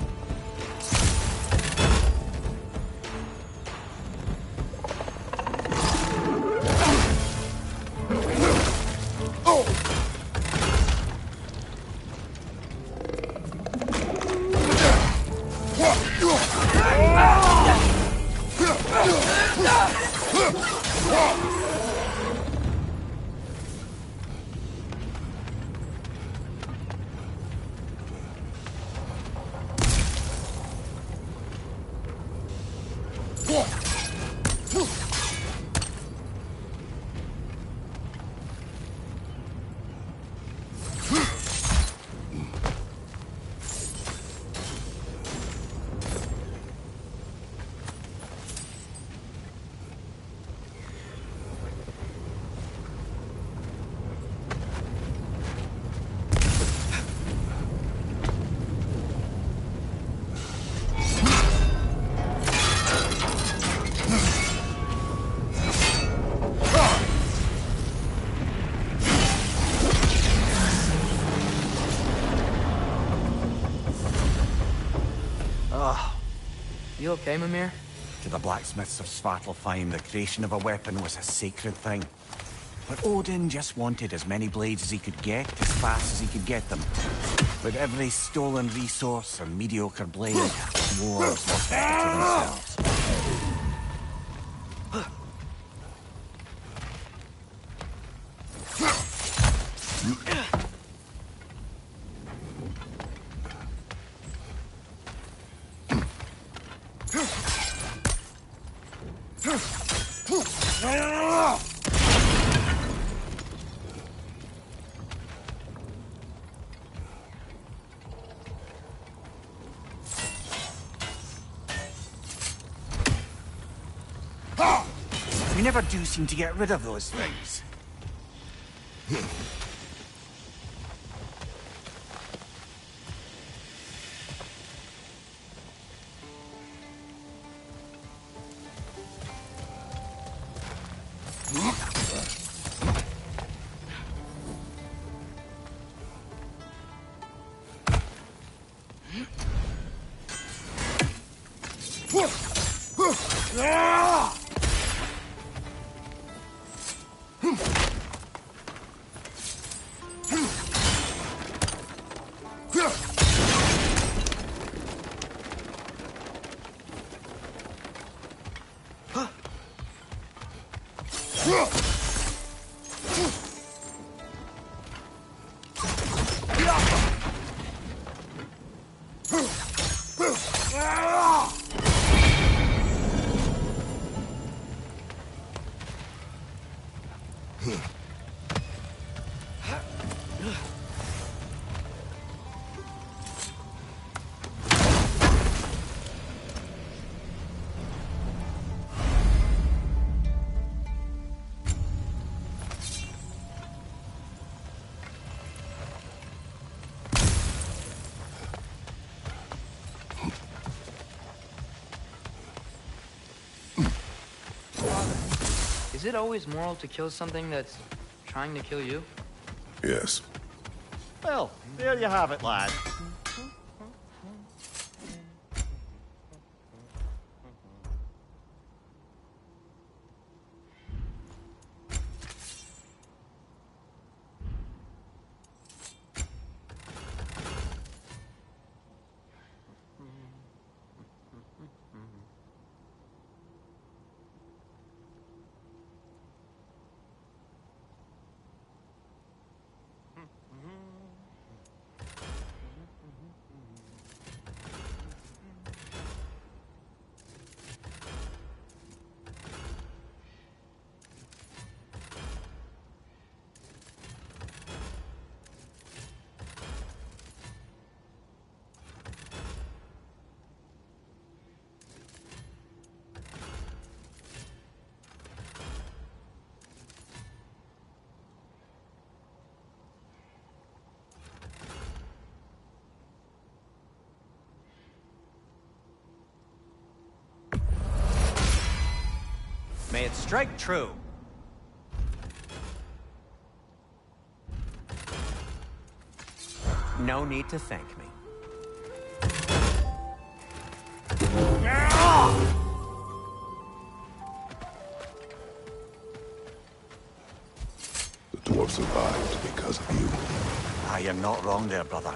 You okay, Mimir? To the blacksmiths of Svartalfheim, the creation of a weapon was a sacred thing. But Odin just wanted as many blades as he could get, as fast as he could get them. With every stolen resource and mediocre blade, dwarves lost better to themselves. We never do seem to get rid of those things. Is it always moral to kill something that's trying to kill you? Yes. Well, there you have it, lad. May it strike true. No need to thank me. The dwarf survived because of you. Ah, you're not wrong there, brother.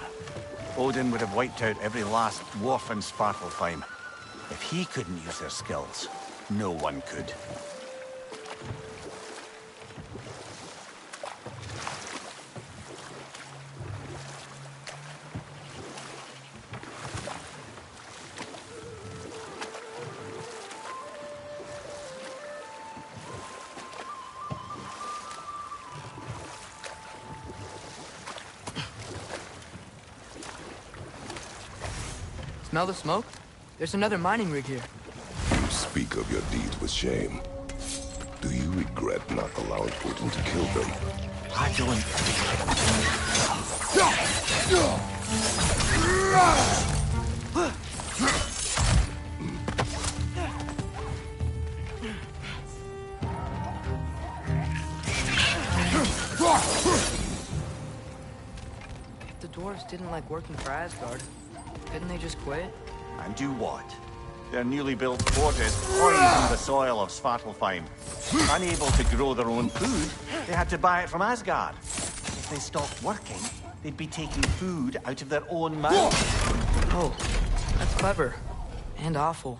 Odin would have wiped out every last dwarf in Svartalfheim. If he couldn't use their skills, no one could. Smell the smoke? There's another mining rig here. You speak of your deeds with shame. Do you regret not allowing Odin to kill them? I don't. If the dwarves didn't like working for Asgard, couldn't they just quit? And do what? Their newly built fortress poisoned the soil of Svartalfheim. Unable to grow their own food, they had to buy it from Asgard. If they stopped working, they'd be taking food out of their own mouths. Oh, that's clever. And awful.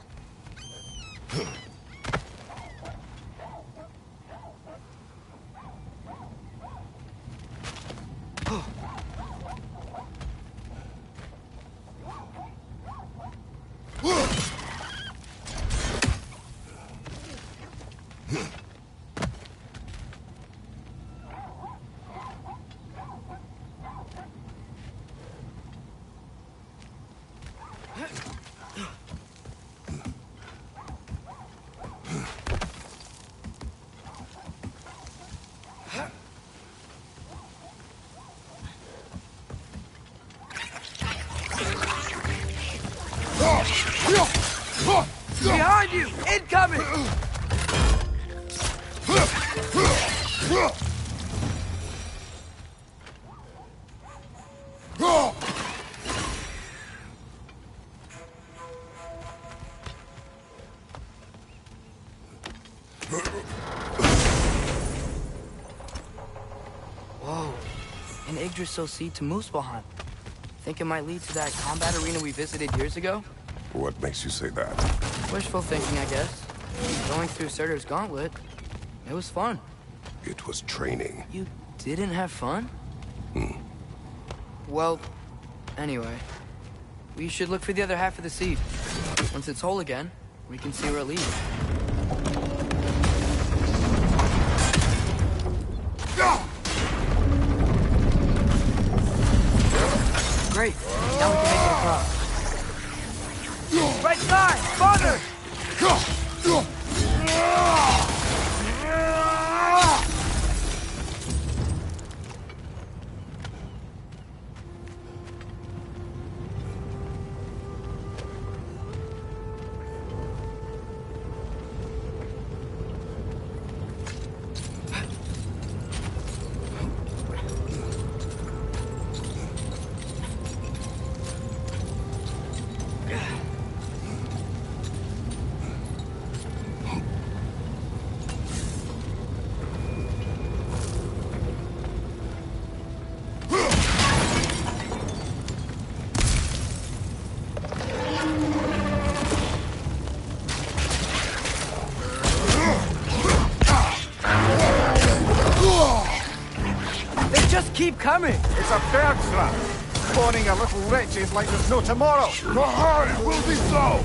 Behind you! Incoming! Yggdrasil seed to Muspelheim. Think it might lead to that combat arena we visited years ago? What makes you say that? Wishful thinking, I guess. Going through Surtur's gauntlet, it was fun. It was training. You didn't have fun? Well, anyway. We should look for the other half of the seed. Once it's whole again, we can see where it leads. Great. Now we can make it across. Right side! Father! Keep coming! It's a bird trap. Spawning a little wretches like there's no tomorrow. Mahar, it will be so!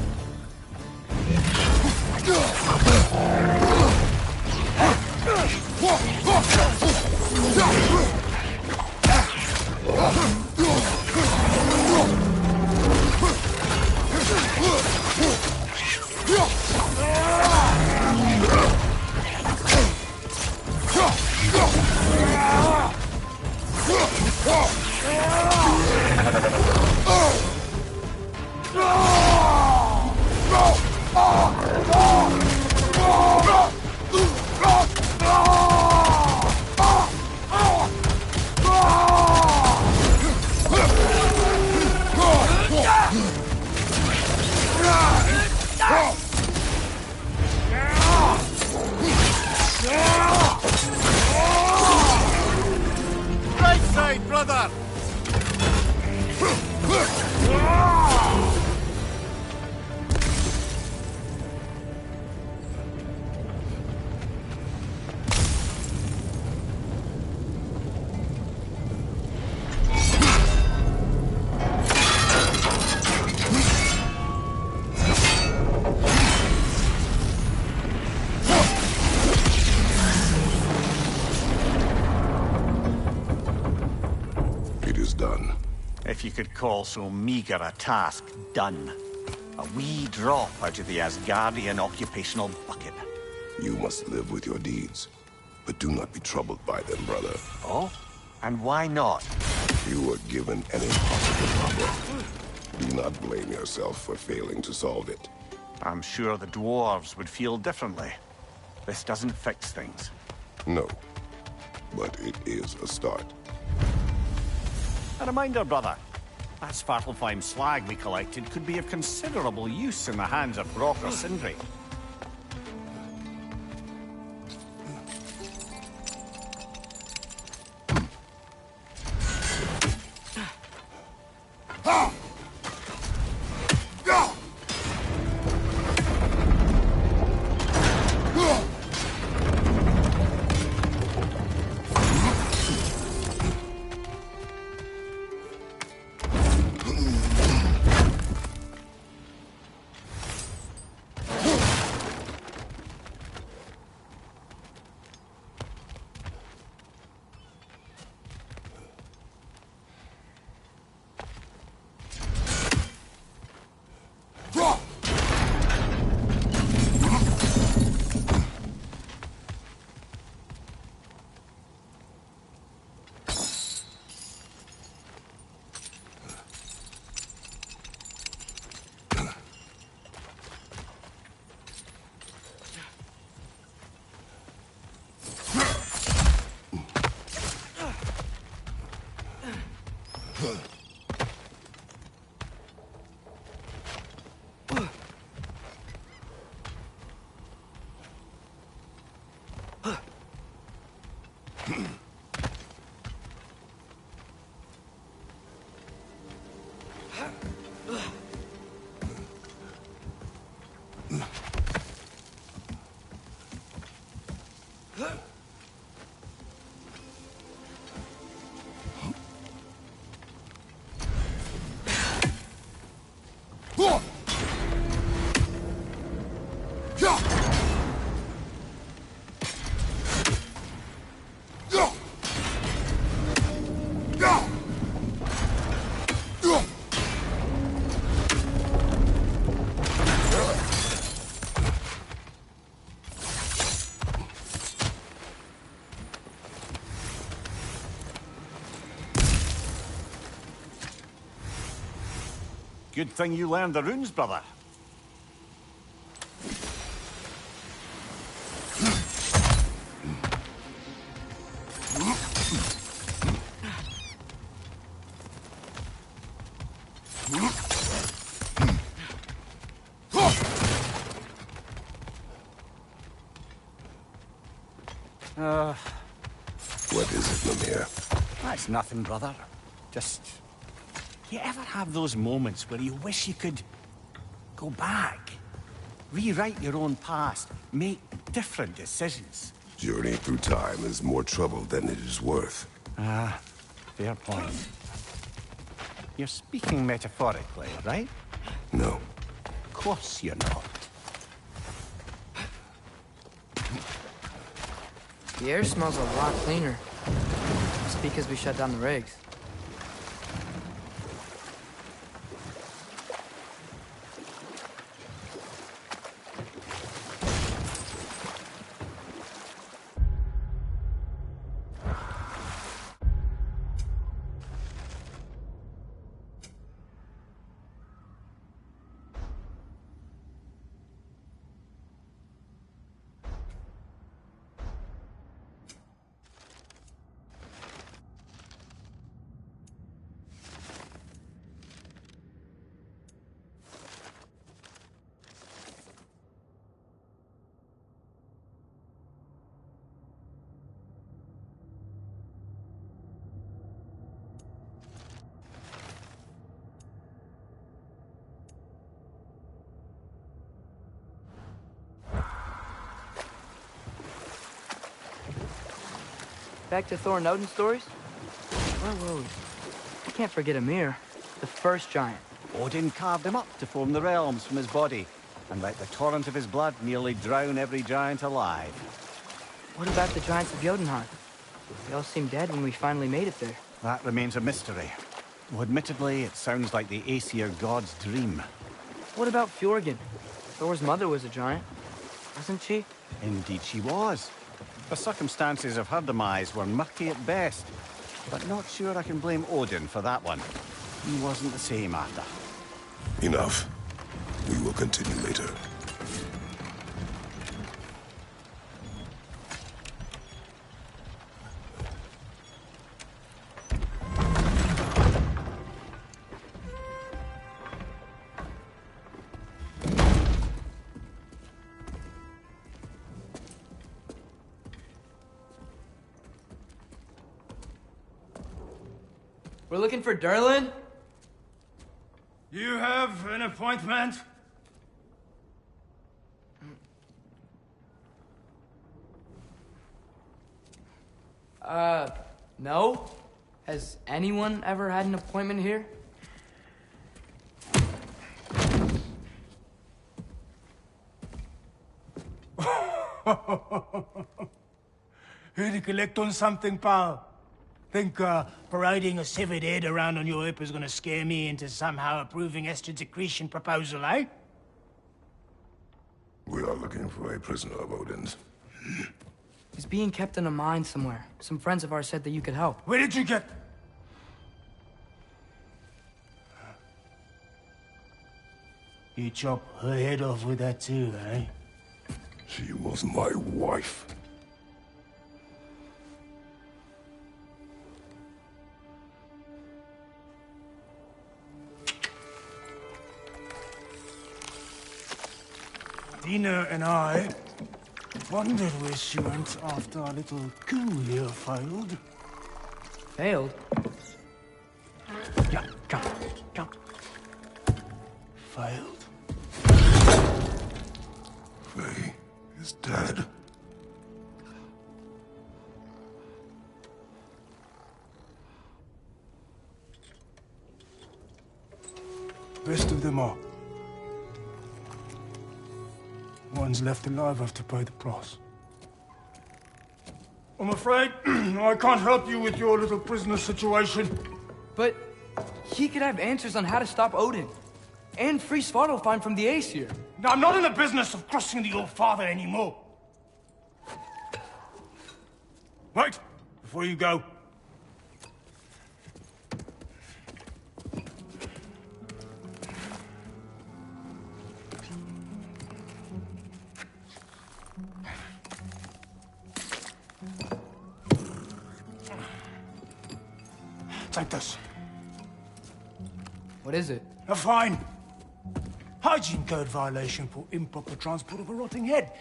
Right side, brother! Done. If you could call so meager a task done. A wee drop out of the Asgardian occupational bucket. You must live with your deeds, but do not be troubled by them, brother. Oh? And why not? You were given an impossible problem. Do not blame yourself for failing to solve it. I'm sure the dwarves would feel differently. This doesn't fix things. No, but it is a start. A reminder, brother. That Svartalfheim slag we collected could be of considerable use in the hands of Brock or Sindri. Good thing you learned the runes, brother. What is it, Mimir? That's nothing, brother. Just... You ever have those moments where you wish you could go back? Rewrite your own past, make different decisions? Journey through time is more trouble than it is worth. Ah, fair point. You're speaking metaphorically, right? No. Of course you're not. The air smells a lot cleaner. It's because we shut down the rigs. Back to Thor and Odin stories? Where were we? I can't forget Ymir, the first giant. Odin carved him up to form the realms from his body, and let the torrent of his blood nearly drown every giant alive. What about the giants of Jotunheim? They all seemed dead when we finally made it there. That remains a mystery. Though admittedly, it sounds like the Aesir god's dream. What about Fjorgyn? Thor's mother was a giant, wasn't she? Indeed she was. The circumstances of her demise were murky at best, but not sure I can blame Odin for that one. He wasn't the same after. Enough. We will continue later. We're looking for Durlin? You have an appointment? No. Has anyone ever had an appointment here? Here to collect on something, pal? Think, parading a severed head around on your hip is gonna scare me into somehow approving Esther's accretion proposal, eh? We are looking for a prisoner of Odin's. He's being kept in a mine somewhere. Some friends of ours said that you could help. Where did you get... You chop her head off with that too, eh? She was my wife. Dina and I wondered where she went after our little coup here failed. Failed? Yeah, come, come. failed. Faye is dead. Rest of them are. One's left alive have to pay the price. I'm afraid I can't help you with your little prisoner situation. But he could have answers on how to stop Odin. And free Svartalfheim from the Aesir. I'm not in the business of crossing the Old Father anymore. Wait, before you go. Take this. What is it? A fine. Hygiene code violation for improper transport of a rotting head.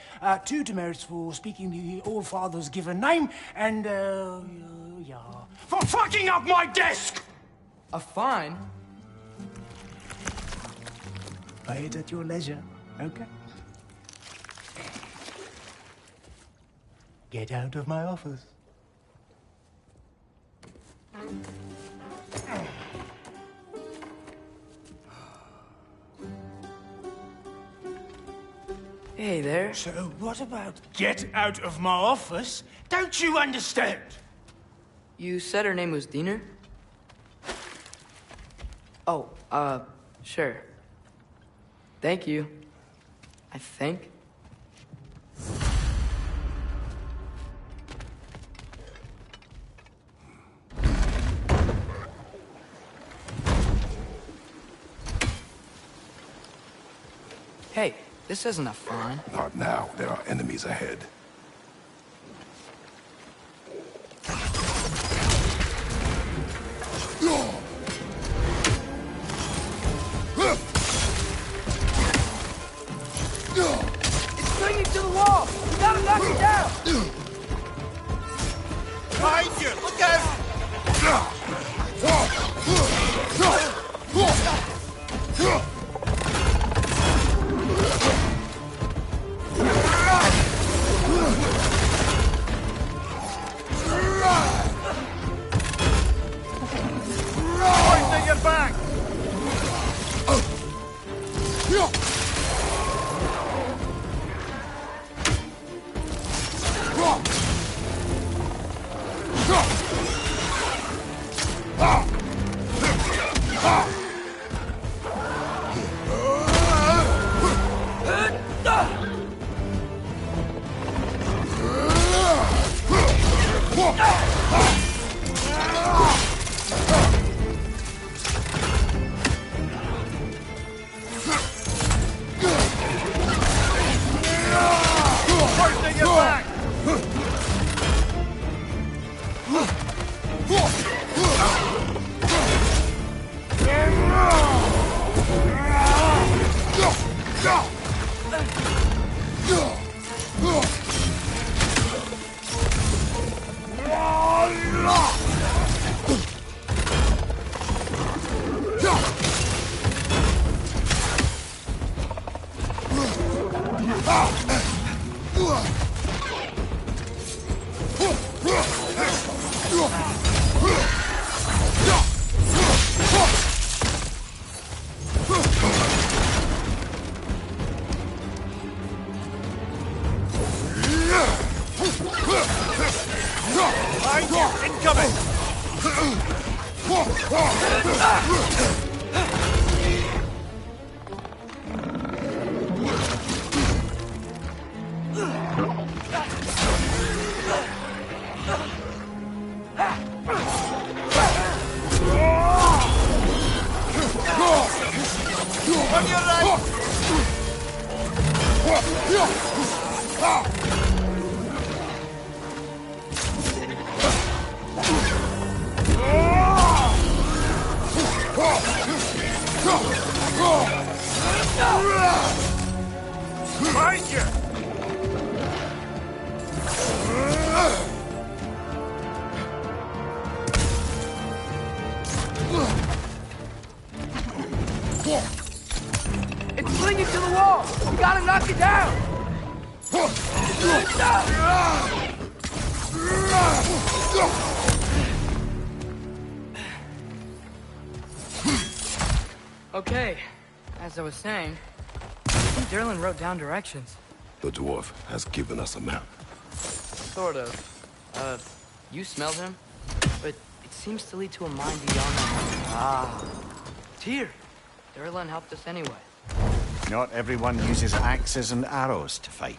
2 demerits for speaking the All-Father's given name, and, yeah. For fucking up my desk! A fine? Pay it at your leisure, okay? Get out of my office. Hey there. So what about get out of my office? Don't you understand? You said her name was Diener? Oh, sure. Thank you. I think. Hey, this isn't a fine. Not now. There are enemies ahead. It's clinging to the wall! We gotta knock it down! Behind you! Look out! Hoisting your back! Hoisting your back! Behind you! Incoming! On your right! Behind you! Sling it to the wall! You gotta knock it down! Okay, as I was saying, I think Derlin wrote down directions. The dwarf has given us a map. Sort of. You smelled him? But it seems to lead to a mine beyond that. Ah. Tyr! Derlin helped us anyway. Not everyone uses axes and arrows to fight.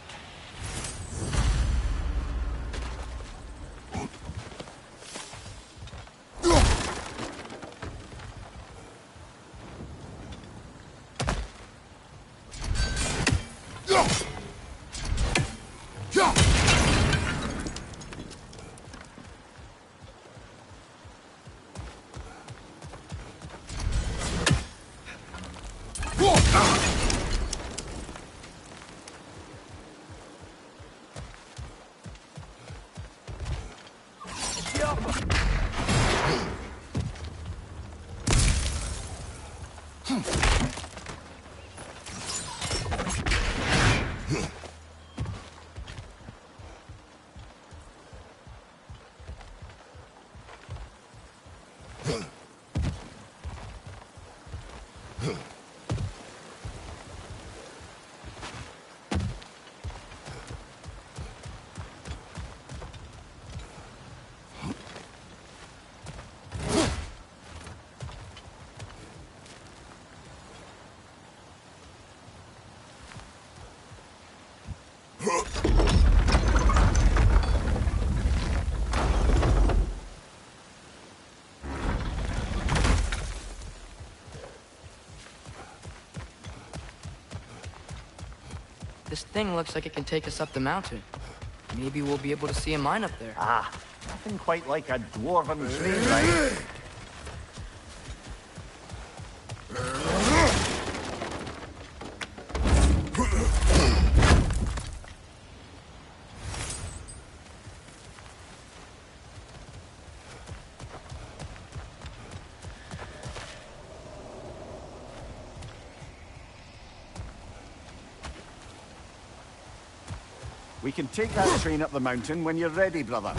This thing looks like it can take us up the mountain. Maybe we'll be able to see a mine up there. Ah, nothing quite like a dwarven train ride. We can take that train up the mountain when you're ready, brother.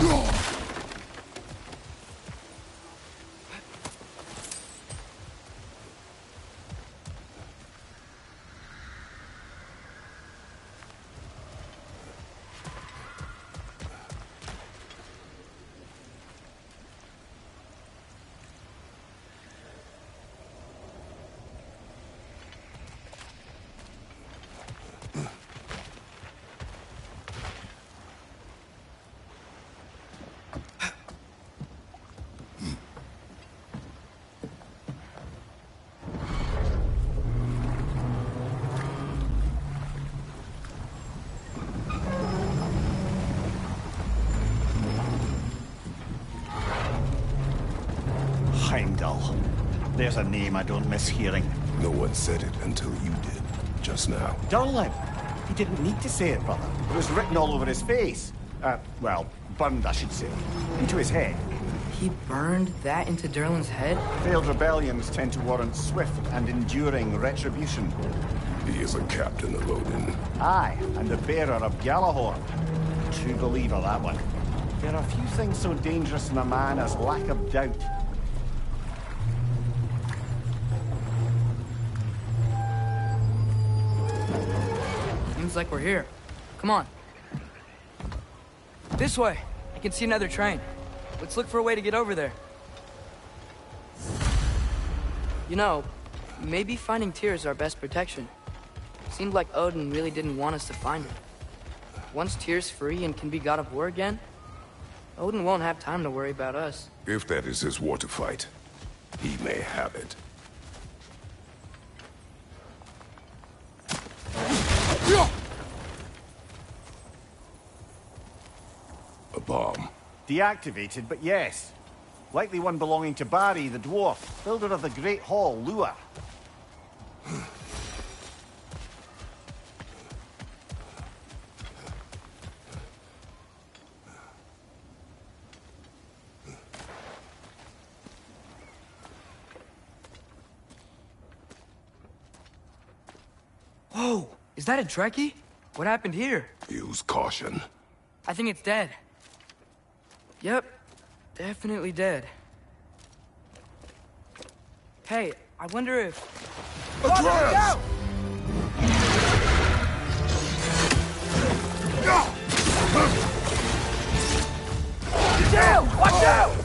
Heimdall. There's a name I don't miss hearing. No one said it until you did, just now. Durlin! He didn't need to say it, brother. It was written all over his face. Well, burned, I should say. Into his head. He burned that into Derlin's head? Failed rebellions tend to warrant swift and enduring retribution. He is a captain of Odin. Aye, and the bearer of Galahorn. True believer, that one. There are few things so dangerous in a man as lack of doubt. Seems like we're here. Come on. This way. I can see another train. Let's look for a way to get over there. You know, maybe finding Tyr is our best protection. Seemed like Odin really didn't want us to find him. Once Tyr's free and can be god of war again, Odin won't have time to worry about us. If that is his war to fight, he may have it. A bomb. Deactivated, but yes. Likely one belonging to Barry, the dwarf, builder of the Great Hall, Lua. Whoa, is that a Trekkie? What happened here? Use caution. I think it's dead. Yep, definitely dead. Hey, I wonder if... Atreus! Down! Watch out!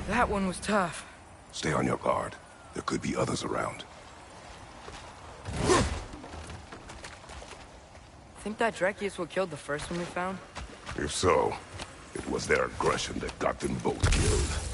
That one was tough. Stay on your guard. There could be others around. Think that Dreki is what killed the first one we found? If so, it was their aggression that got them both killed.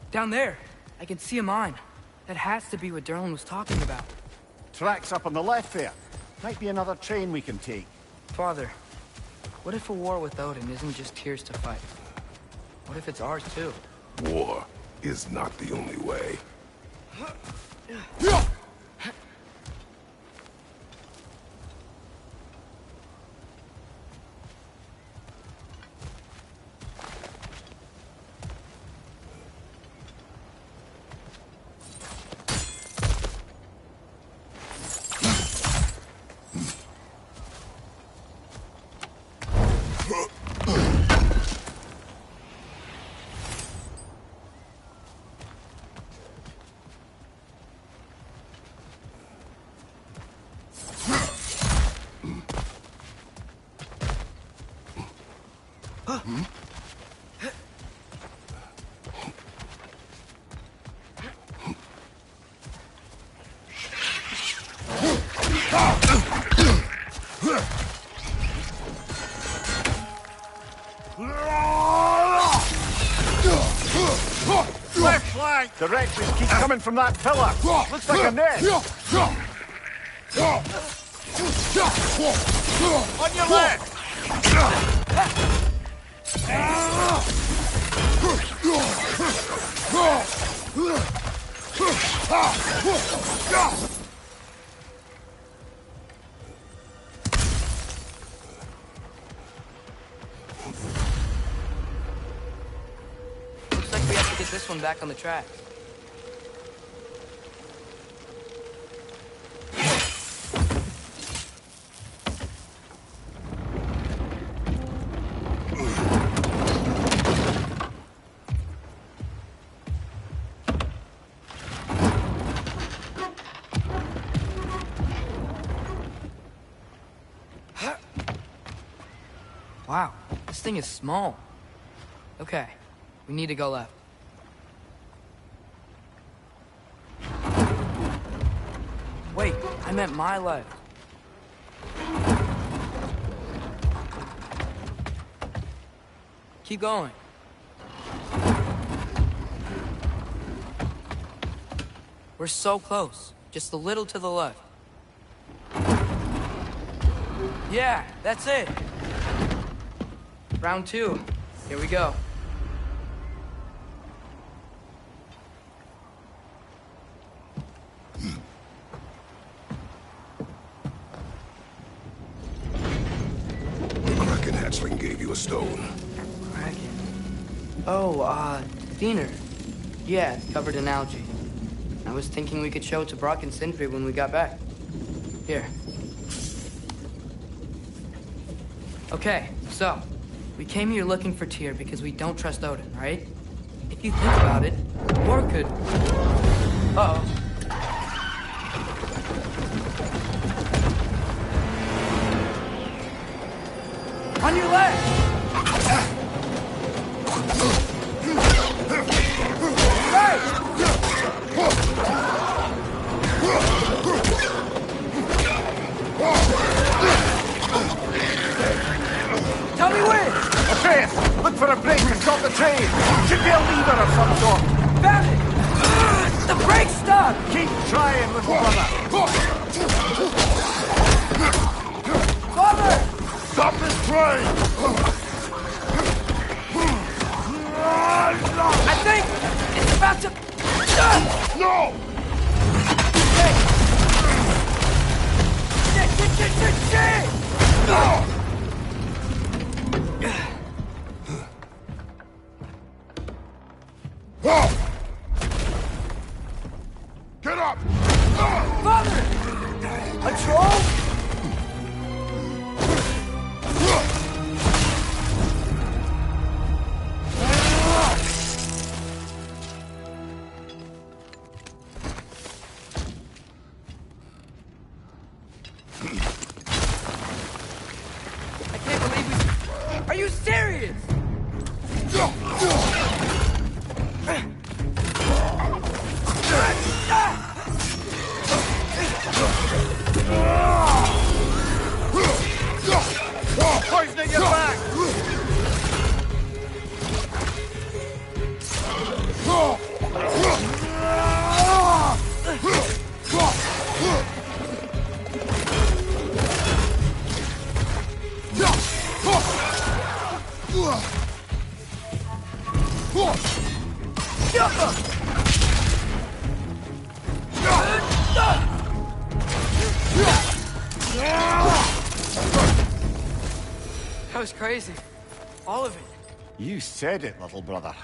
Down there, I can see a mine. That has to be what Derlin was talking about. Tracks up on the left there. Might be another train we can take. Father, what if a war with Odin isn't just Tyr's to fight? What if it's ours too? War is not the only way. Left flank! The wretches keep coming from that pillar. Looks like a nest. On your left! Looks like we have to get this one back on the track. Wow, this thing is small. Okay, we need to go left. Wait, I meant my left. Keep going. We're so close. Just a little to the left. Yeah, that's it. Round 2. Here we go. The Kraken hatchling gave you a stone. Kraken. Oh, Diener. Yeah, it's covered in algae. I was thinking we could show it to Brock and Sindri when we got back. Here. Okay, so, we came here looking for Tyr because we don't trust Odin, right? If you think about it, war could... Uh-oh. On your left! Right! Tell me when! Atreus, look for a break to stop the train. Should be a lever of some sort. Found it! The brake's stuck! Keep trying, little brother. Father! Stop this train! I think it's about to... No! Shit! No! Get up! Father! A troll? I can't believe we... Are you serious? That was crazy. All of it. You said it, little brother.